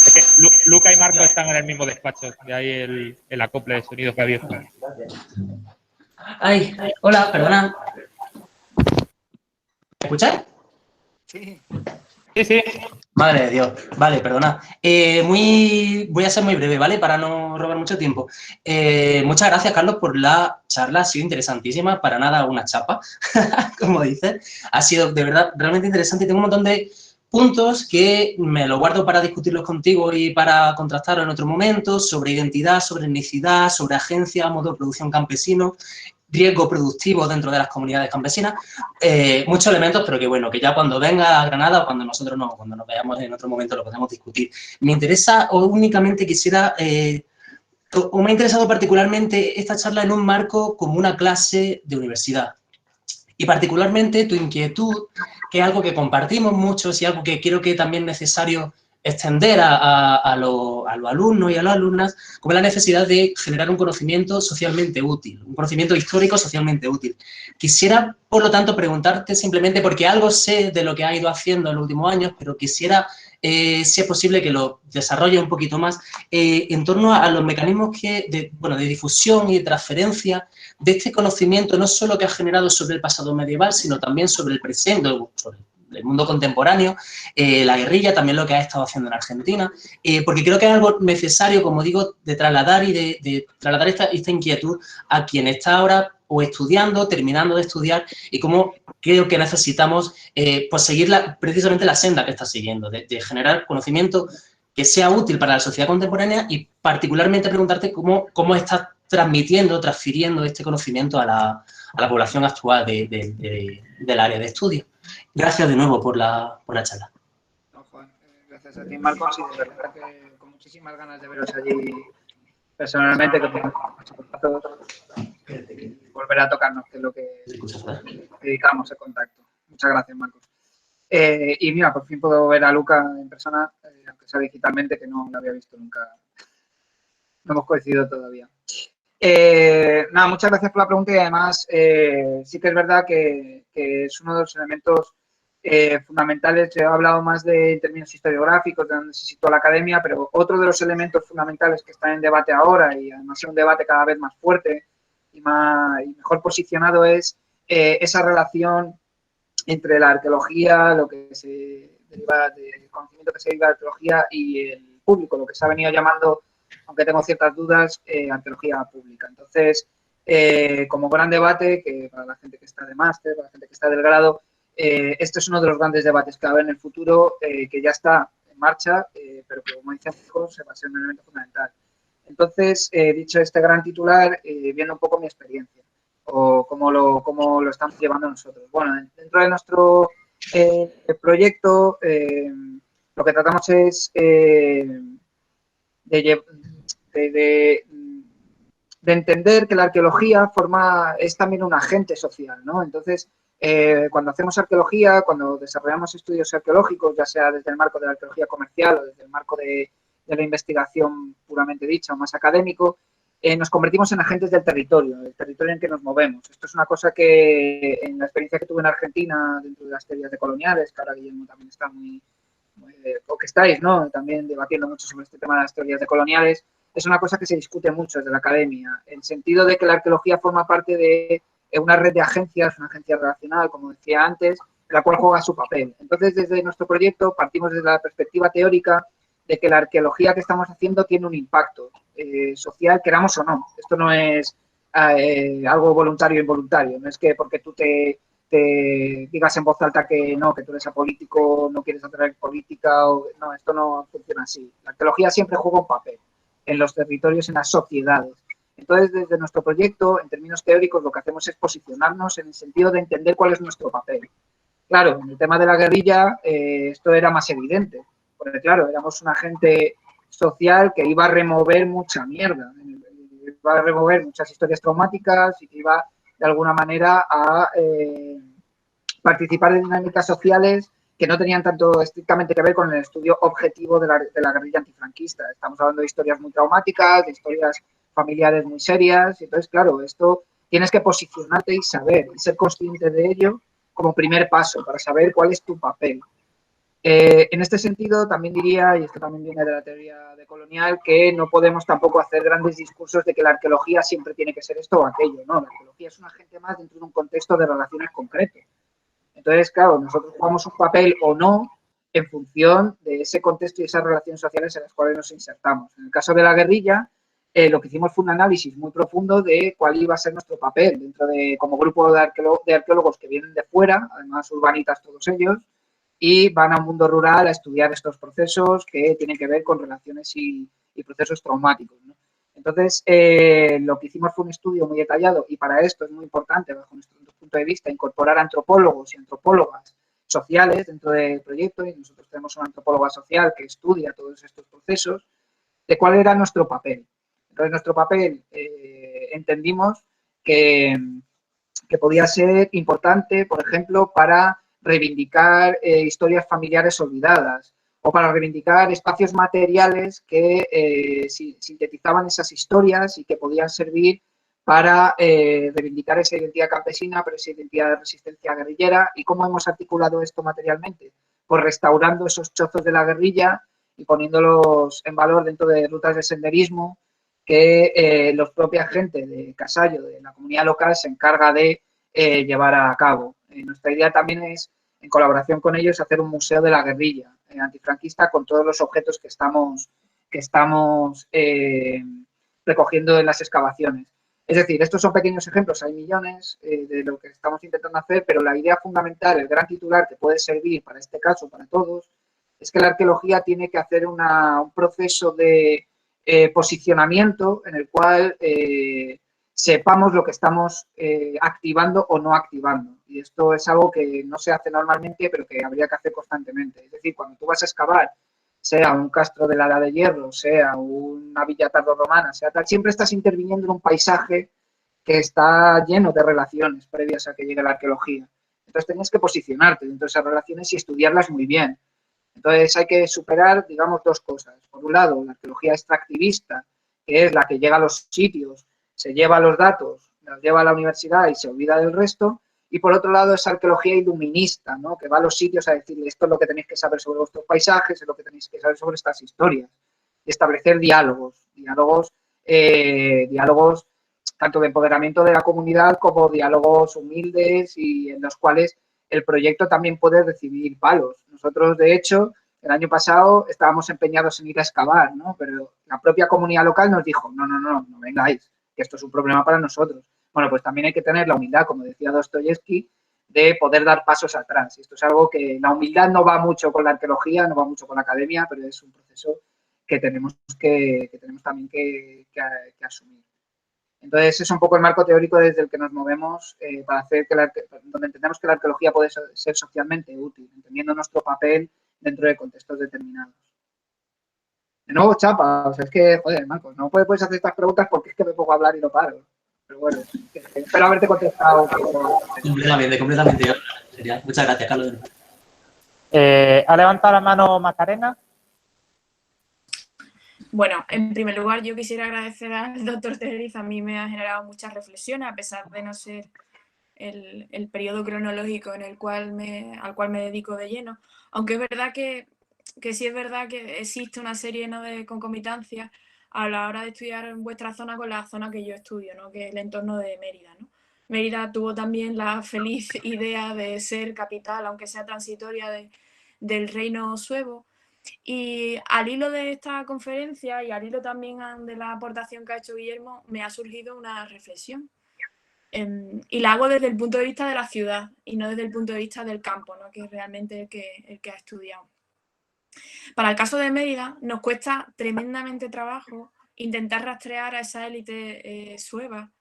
Es que Lucas y Marco están en el mismo despacho. De ahí el acople de sonido que ha abierto. Ay, hola, perdona. ¿Me escucháis? Sí. Sí. Madre de Dios. Vale, perdona. Voy a ser muy breve, ¿vale? Para no robar mucho tiempo. Muchas gracias, Carlos, por la charla. Ha sido interesantísima. Para nada una chapa, como dices. Ha sido, de verdad, realmente interesante. Y tengo un montón de puntos que me lo guardo para discutirlos contigo y para contrastarlo en otro momento, sobre identidad, sobre etnicidad, sobre agencia, modo de producción campesino, riesgo productivo dentro de las comunidades campesinas, muchos elementos, pero que bueno, que ya cuando venga a Granada o cuando nosotros cuando nos veamos en otro momento lo podemos discutir. Me interesa o únicamente quisiera, o me ha interesado particularmente esta charla en un marco como una clase de universidad. Y particularmente tu inquietud, que es algo que compartimos muchos y algo que creo que también es necesario extender a los alumnos y a las alumnas, como la necesidad de generar un conocimiento socialmente útil, un conocimiento histórico socialmente útil. Quisiera, por lo tanto, preguntarte simplemente, porque algo sé de lo que ha ido haciendo en los últimos años, pero quisiera, si es posible, que lo desarrolle un poquito más, en torno a los mecanismos de difusión y de transferencia de este conocimiento, no solo que ha generado sobre el pasado medieval, sino también sobre el presente, sobre el mundo contemporáneo, la guerrilla, también lo que ha estado haciendo en Argentina, porque creo que es algo necesario, como digo, de trasladar y de trasladar esta inquietud a quien está ahora o estudiando, terminando de estudiar, y cómo creo que necesitamos pues seguir precisamente la senda que está siguiendo, de generar conocimiento que sea útil para la sociedad contemporánea y particularmente preguntarte cómo estás transmitiendo, transfiriendo este conocimiento a la población actual del área de estudio. Gracias de nuevo por la charla. No, Juan, gracias a ti, Marcos, y de verdad que con muchísimas ganas de veros allí personalmente, que volver a tocarnos, que es lo que dedicamos el contacto. Muchas gracias, Marcos. Y mira, por fin puedo ver a Luca en persona, aunque que sea digitalmente, que no lo había visto nunca. No hemos coincidido todavía. Nada, muchas gracias por la pregunta y además sí que es verdad que es uno de los elementos fundamentales. Yo he hablado más de términos historiográficos, de donde se sitúa la academia, pero otro de los elementos fundamentales que está en debate ahora y además es un debate cada vez más fuerte y mejor posicionado es esa relación entre la arqueología, lo que se deriva del conocimiento que se deriva de la arqueología y el público, lo que se ha venido llamando, aunque tengo ciertas dudas, arqueología pública. Entonces, como gran debate, que para la gente que está de máster, para la gente que está del grado, este es uno de los grandes debates que va a haber en el futuro, que ya está en marcha, pero que, como decía Fijo, se va a ser un elemento fundamental. Entonces, dicho este gran titular, viene un poco mi experiencia o cómo lo estamos llevando nosotros. Bueno, dentro de nuestro proyecto, lo que tratamos es de entender que la arqueología es también un agente social, ¿no? Entonces, cuando hacemos arqueología, cuando desarrollamos estudios arqueológicos, ya sea desde el marco de la arqueología comercial o desde el marco de la investigación puramente dicha o más académico, nos convertimos en agentes del territorio en que nos movemos. Esto es una cosa que en la experiencia que tuve en Argentina dentro de las teorías decoloniales, que ahora Guillermo también está o que estáis, ¿no?, también debatiendo mucho sobre este tema de las teorías decoloniales, es una cosa que se discute mucho desde la academia, en el sentido de que la arqueología forma parte de una red de agencias, una agencia relacional, como decía antes, la cual juega su papel. Entonces, desde nuestro proyecto partimos desde la perspectiva teórica de que la arqueología que estamos haciendo tiene un impacto social, queramos o no. Esto no es algo voluntario o involuntario, no es que porque tú te digas en voz alta que tú eres apolítico, no quieres hacer política, no, esto no funciona así. La arqueología siempre juega un papel en los territorios, en las sociedades. Entonces, desde nuestro proyecto, en términos teóricos, lo que hacemos es posicionarnos en el sentido de entender cuál es nuestro papel. Claro, en el tema de la guerrilla, esto era más evidente, porque claro, éramos un agente social que iba a remover mucha mierda, iba a remover muchas historias traumáticas y que iba de alguna manera a participar en dinámicas sociales que no tenían tanto estrictamente que ver con el estudio objetivo de la guerrilla antifranquista. Estamos hablando de historias muy traumáticas, de historias familiares muy serias, y entonces, claro, esto tienes que posicionarte y saber, y ser consciente de ello como primer paso para saber cuál es tu papel. En este sentido, también diría, y esto también viene de la teoría decolonial, que no podemos tampoco hacer grandes discursos de que la arqueología siempre tiene que ser esto o aquello, ¿no? La arqueología es un agente más dentro de un contexto de relaciones concretas. Entonces, claro, nosotros jugamos un papel o no en función de ese contexto y esas relaciones sociales en las cuales nos insertamos. En el caso de la guerrilla, lo que hicimos fue un análisis muy profundo de cuál iba a ser nuestro papel dentro de, como grupo de arqueólogos que vienen de fuera, además urbanitas todos ellos, y van a un mundo rural a estudiar estos procesos que tienen que ver con relaciones y procesos traumáticos, ¿no? Entonces, lo que hicimos fue un estudio muy detallado y para esto es muy importante, bajo nuestro punto de vista, incorporar antropólogos y antropólogas sociales dentro del proyecto, y nosotros tenemos una antropóloga social que estudia todos estos procesos, de cuál era nuestro papel. Entonces, nuestro papel entendimos que podía ser importante, por ejemplo, para reivindicar historias familiares olvidadas o para reivindicar espacios materiales que sintetizaban esas historias y que podían servir para reivindicar esa identidad campesina, pero esa identidad de resistencia guerrillera. ¿Y cómo hemos articulado esto materialmente? Pues restaurando esos chozos de la guerrilla y poniéndolos en valor dentro de rutas de senderismo que los propios agentes de Casallo, de la comunidad local, se encarga de llevar a cabo. Nuestra idea también es, en colaboración con ellos, hacer un museo de la guerrilla antifranquista con todos los objetos que estamos recogiendo en las excavaciones. Es decir, estos son pequeños ejemplos, hay millones de lo que estamos intentando hacer, pero la idea fundamental, el gran titular que puede servir para este caso, para todos, es que la arqueología tiene que hacer un proceso de posicionamiento en el cual sepamos lo que estamos activando o no activando. Y esto es algo que no se hace normalmente, pero que habría que hacer constantemente. Es decir, cuando tú vas a excavar, sea un castro de la Edad de Hierro, sea una villa tardorromana, sea tal, siempre estás interviniendo en un paisaje que está lleno de relaciones previas a que llegue la arqueología. Entonces tenías que posicionarte dentro de esas relaciones y estudiarlas muy bien. Entonces hay que superar, digamos, dos cosas. Por un lado, la arqueología extractivista, que es la que llega a los sitios, se lleva los datos, los lleva a la universidad y se olvida del resto. Y por otro lado, esa arqueología iluminista, ¿no? Que va a los sitios a decirle esto es lo que tenéis que saber sobre vuestros paisajes, es lo que tenéis que saber sobre estas historias. Y establecer diálogos tanto de empoderamiento de la comunidad como diálogos humildes y en los cuales el proyecto también puede recibir palos. Nosotros, de hecho, el año pasado estábamos empeñados en ir a excavar, ¿no? Pero la propia comunidad local nos dijo, no vengáis, que esto es un problema para nosotros. Bueno, pues también hay que tener la humildad, como decía Dostoyevsky, de poder dar pasos atrás. Y esto es algo que la humildad no va mucho con la arqueología, no va mucho con la academia, pero es un proceso que tenemos también que asumir. Entonces, es un poco el marco teórico desde el que nos movemos para hacer donde entendemos que la arqueología puede ser socialmente útil, entendiendo nuestro papel dentro de contextos determinados. De nuevo, chapa, o sea, es que, joder, Marco, no puedes hacer estas preguntas porque es que me pongo a hablar y no paro. Pero bueno, espero haberte contestado un poco. Completamente. Muchas gracias, Carlos. ¿Ha levantado la mano Macarena? Bueno, en primer lugar, yo quisiera agradecer al doctor Tenerife. A mí me ha generado muchas reflexiones, a pesar de no ser el periodo cronológico al cual me dedico de lleno. Aunque es verdad que sí es verdad que existe una serie, ¿no?, de concomitancias a la hora de estudiar en vuestra zona con la zona que yo estudio, ¿no?, que es el entorno de Mérida, ¿no? Mérida tuvo también la feliz idea de ser capital, aunque sea transitoria, del reino suevo. Y al hilo de esta conferencia y al hilo también de la aportación que ha hecho Guillermo, me ha surgido una reflexión. Y la hago desde el punto de vista de la ciudad y no desde el punto de vista del campo, ¿no?, que es realmente el que ha estudiado. Para el caso de Mérida, nos cuesta tremendamente trabajo intentar rastrear a esa élite sueva,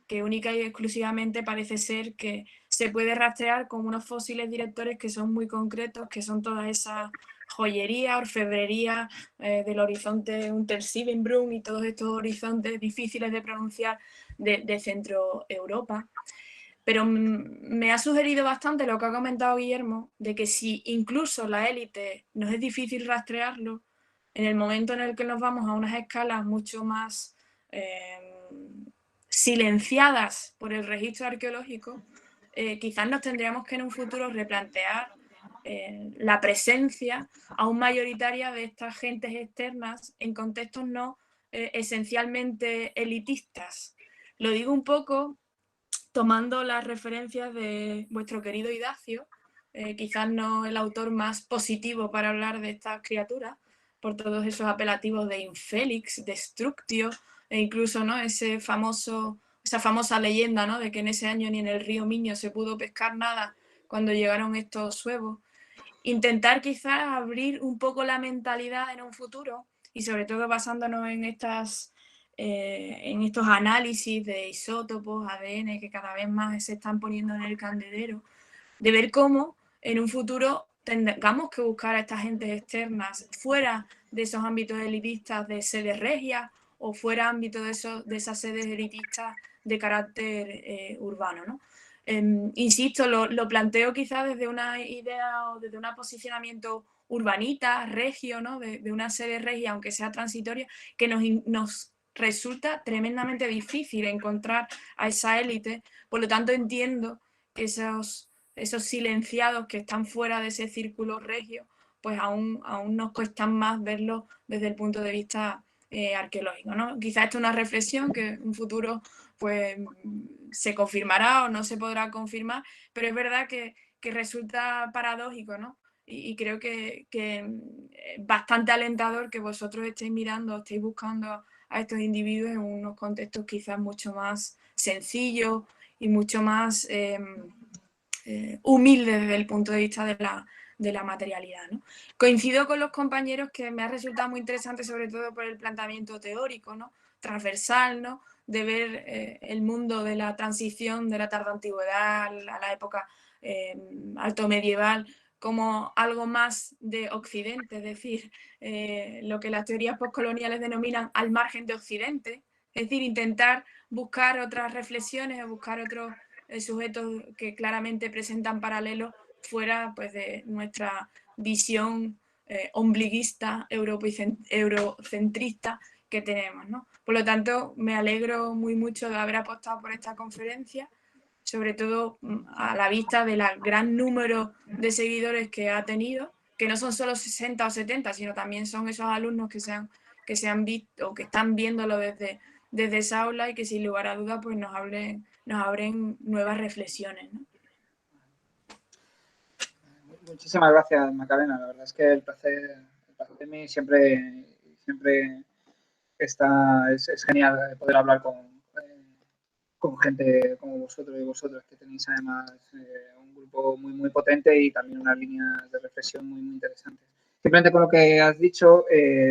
que única y exclusivamente parece ser que se puede rastrear con unos fósiles directores que son muy concretos, que son todas esas joyería, orfebrería del horizonte Untersiebenbrunn y todos estos horizontes difíciles de pronunciar de Centro Europa. Pero me ha sugerido bastante lo que ha comentado Guillermo, de que si incluso la élite nos es difícil rastrearlo, en el momento en el que nos vamos a unas escalas mucho más silenciadas por el registro arqueológico, quizás nos tendríamos que en un futuro replantear la presencia aún mayoritaria de estas gentes externas en contextos no esencialmente elitistas. Lo digo un poco tomando las referencias de vuestro querido Idacio, quizás no el autor más positivo para hablar de estas criaturas, por todos esos apelativos de Infélix, Destructio, e incluso, ¿no?, esa famosa leyenda, ¿no?, de que en ese año ni en el río Miño se pudo pescar nada cuando llegaron estos suevos. Intentar quizás abrir un poco la mentalidad en un futuro y sobre todo basándonos en estos análisis de isótopos, ADN, que cada vez más se están poniendo en el candedero, de ver cómo en un futuro tengamos que buscar a estas gentes externas fuera de esos ámbitos elitistas de sedes regias o fuera ámbito de esas sedes elitistas de carácter urbano, ¿no? Insisto, lo planteo quizás desde una idea o desde un posicionamiento urbanita, regio, ¿no?, de una sede regia, aunque sea transitoria, que nos resulta tremendamente difícil encontrar a esa élite. Por lo tanto, entiendo que esos silenciados que están fuera de ese círculo regio, pues aún nos cuestan más verlo desde el punto de vista arqueológico, ¿no? Quizás esto es una reflexión que en un futuro pues se confirmará o no se podrá confirmar, pero es verdad que resulta paradójico, ¿no? Y creo que es bastante alentador que vosotros estéis mirando, estéis buscando a estos individuos en unos contextos quizás mucho más sencillos y mucho más humildes desde el punto de vista de la materialidad, ¿no? Coincido con los compañeros que me ha resultado muy interesante, sobre todo por el planteamiento teórico, ¿no?, transversal, ¿no?, de ver el mundo de la transición de la tardoantigüedad a la época alto medieval como algo más de Occidente, es decir, lo que las teorías postcoloniales denominan al margen de Occidente, es decir, intentar buscar otras reflexiones o buscar otros sujetos que claramente presentan paralelos fuera, pues, de nuestra visión ombliguista, eurocentrista que tenemos, ¿no? Por lo tanto, me alegro mucho de haber apostado por esta conferencia, sobre todo a la vista del gran número de seguidores que ha tenido, que no son solo 60 o 70, sino también son esos alumnos que se han visto o que están viéndolo desde esa aula y que sin lugar a dudas pues nos abren nuevas reflexiones, ¿no? Muchísimas gracias, Macarena. La verdad es que el placer de mí siempre es genial poder hablar con gente como vosotros y vosotras, que tenéis además un grupo muy potente y también unas líneas de reflexión muy interesantes. Simplemente con lo que has dicho,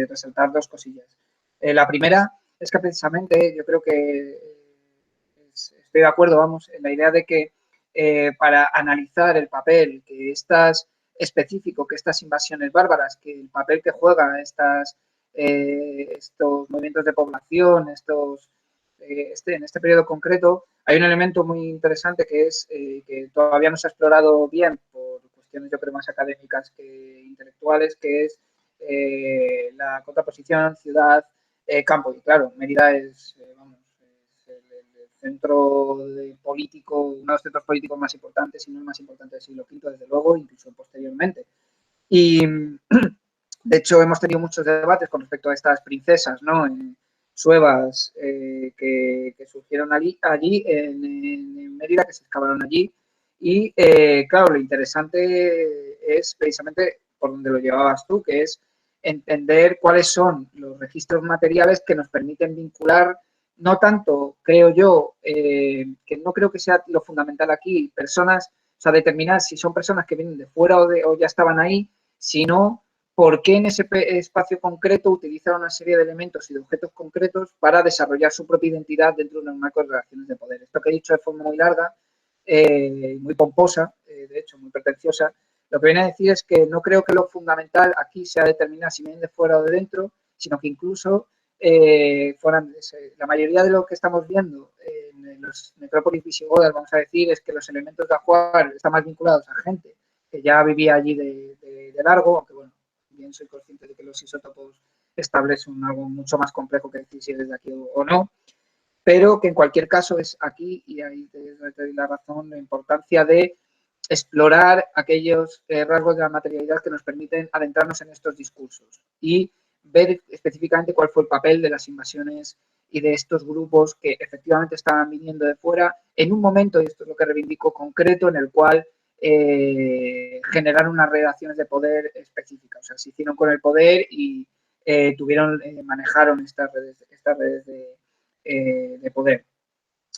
resaltar dos cosillas. La primera es que precisamente yo creo que estoy de acuerdo, vamos, en la idea de que para analizar el papel que específico que estas invasiones bárbaras, que el papel que juegan estos movimientos de población, en este periodo concreto, hay un elemento muy interesante que es que todavía no se ha explorado bien por cuestiones, yo creo, más académicas que intelectuales, que es la contraposición ciudad-campo. Y claro, Mérida es, el centro político, uno de los centros políticos más importantes, si no el más importante del siglo V, desde luego, incluso posteriormente. Y de hecho hemos tenido muchos debates con respecto a estas princesas, ¿no? Suevas que surgieron allí en Mérida, que se excavaron allí. Y claro, lo interesante es precisamente por donde lo llevabas tú, que es entender cuáles son los registros materiales que nos permiten vincular, no tanto, creo yo, que no creo que sea lo fundamental aquí, personas, o sea, determinar si son personas que vienen de fuera o ya estaban ahí, sino por qué en ese espacio concreto utilizan una serie de elementos y de objetos concretos para desarrollar su propia identidad dentro de un marco de relaciones de poder. Esto que he dicho de forma muy larga, muy pomposa, de hecho, muy pretenciosa, lo que viene a decir es que no creo que lo fundamental aquí sea determinar si vienen de fuera o de dentro, sino que incluso la mayoría de lo que estamos viendo en los necrópolis visigodas, vamos a decir, es que los elementos de ajuar están más vinculados a gente que ya vivía allí de largo, aunque bueno, bien soy consciente de que los isótopos establecen algo mucho más complejo que decir si es de aquí o no, pero que en cualquier caso es aquí, y ahí te doy la razón, la importancia de explorar aquellos rasgos de la materialidad que nos permiten adentrarnos en estos discursos y ver específicamente cuál fue el papel de las invasiones y de estos grupos que efectivamente estaban viniendo de fuera en un momento, y esto es lo que reivindico, concreto, en el cual generaron unas relaciones de poder específicas, o sea, se hicieron con el poder y manejaron estas redes de poder.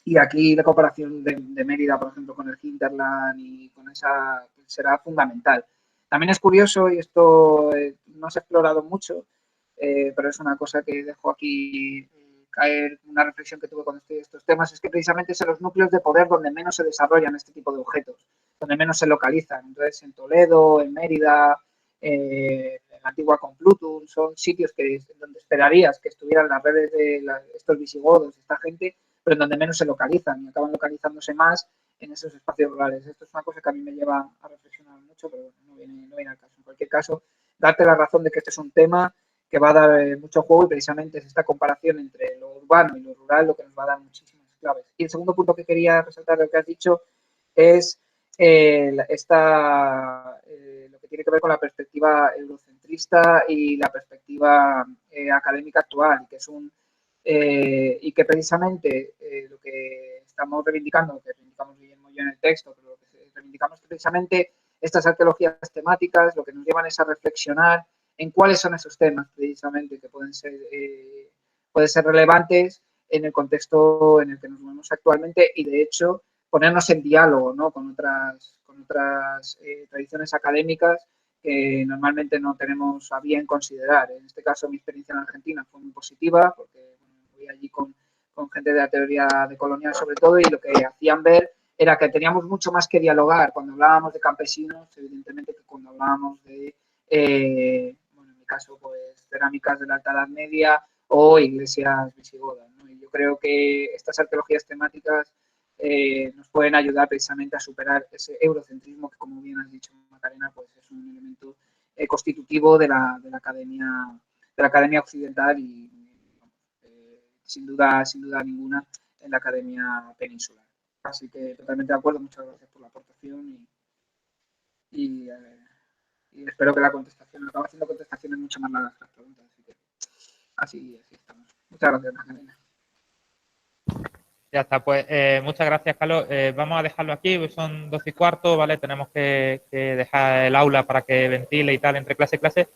Y aquí la comparación de Mérida, por ejemplo, con el hinterland y con esa será fundamental. También es curioso, y esto no se ha explorado mucho, pero es una cosa que dejo aquí caer, una reflexión que tuve con estos temas, es que precisamente son los núcleos de poder donde menos se desarrollan este tipo de objetos, donde menos se localizan. Entonces, en Toledo, en Mérida, en la antigua Complutum, son sitios donde esperarías que estuvieran las redes de estos visigodos, esta gente, pero en donde menos se localizan y acaban localizándose más en esos espacios rurales. Esto es una cosa que a mí me lleva a reflexionar mucho, pero bueno, no viene al caso. En cualquier caso, darte la razón de que este es un tema que va a dar mucho juego y precisamente es esta comparación entre lo urbano y lo rural lo que nos va a dar muchísimas claves. Y el segundo punto que quería resaltar de lo que has dicho es lo que tiene que ver con la perspectiva eurocentrista y la perspectiva académica actual, que es y que precisamente lo que estamos reivindicando, lo que reivindicamos Guillermo y yo en el texto, pero lo que reivindicamos precisamente estas arqueologías temáticas, lo que nos llevan es a reflexionar en cuáles son esos temas precisamente que pueden ser relevantes en el contexto en el que nos movemos actualmente y de hecho ponernos en diálogo, ¿no? con otras tradiciones académicas que normalmente no tenemos a bien considerar. En este caso mi experiencia en Argentina fue muy positiva porque fui allí con gente de la teoría decolonial sobre todo y lo que hacían ver era que teníamos mucho más que dialogar cuando hablábamos de campesinos, evidentemente, que cuando hablábamos de, en mi caso, pues cerámicas de la Alta Edad Media o iglesias visigodas, ¿no? Y yo creo que estas arqueologías temáticas nos pueden ayudar precisamente a superar ese eurocentrismo que, como bien has dicho, Macarena, pues es un elemento constitutivo de la Academia Occidental y sin duda ninguna en la Academia Peninsular. Así que totalmente de acuerdo, muchas gracias por la aportación y espero que la contestación, acabo haciendo contestaciones mucho más largas que las preguntas, así que así estamos. Muchas gracias, Magdalena. Ya está, pues muchas gracias, Carlos. Vamos a dejarlo aquí, pues son 12:15, ¿vale? Tenemos que dejar el aula para que ventile y tal entre clase y clase.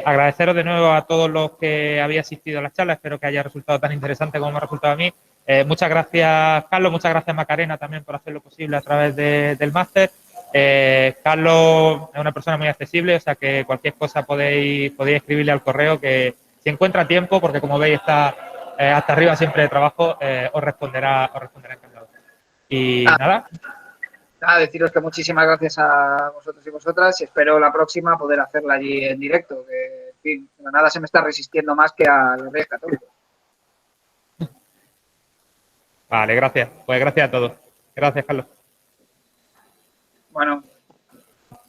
Agradeceros de nuevo a todos los que habéis asistido a la charla, espero que haya resultado tan interesante como me ha resultado a mí. Muchas gracias, Carlos, muchas gracias, Macarena, también por hacer lo posible a través del máster. Carlos es una persona muy accesible, o sea que cualquier cosa podéis escribirle al correo, que si encuentra tiempo, porque como veis está hasta arriba siempre de trabajo, os responderá encantado. Y nada. Deciros que muchísimas gracias a vosotros y vosotras y espero la próxima poder hacerla allí en directo, que en fin, Granada se me está resistiendo más que a los Reyes Católicos. Vale, gracias. Pues gracias a todos. Gracias, Carlos.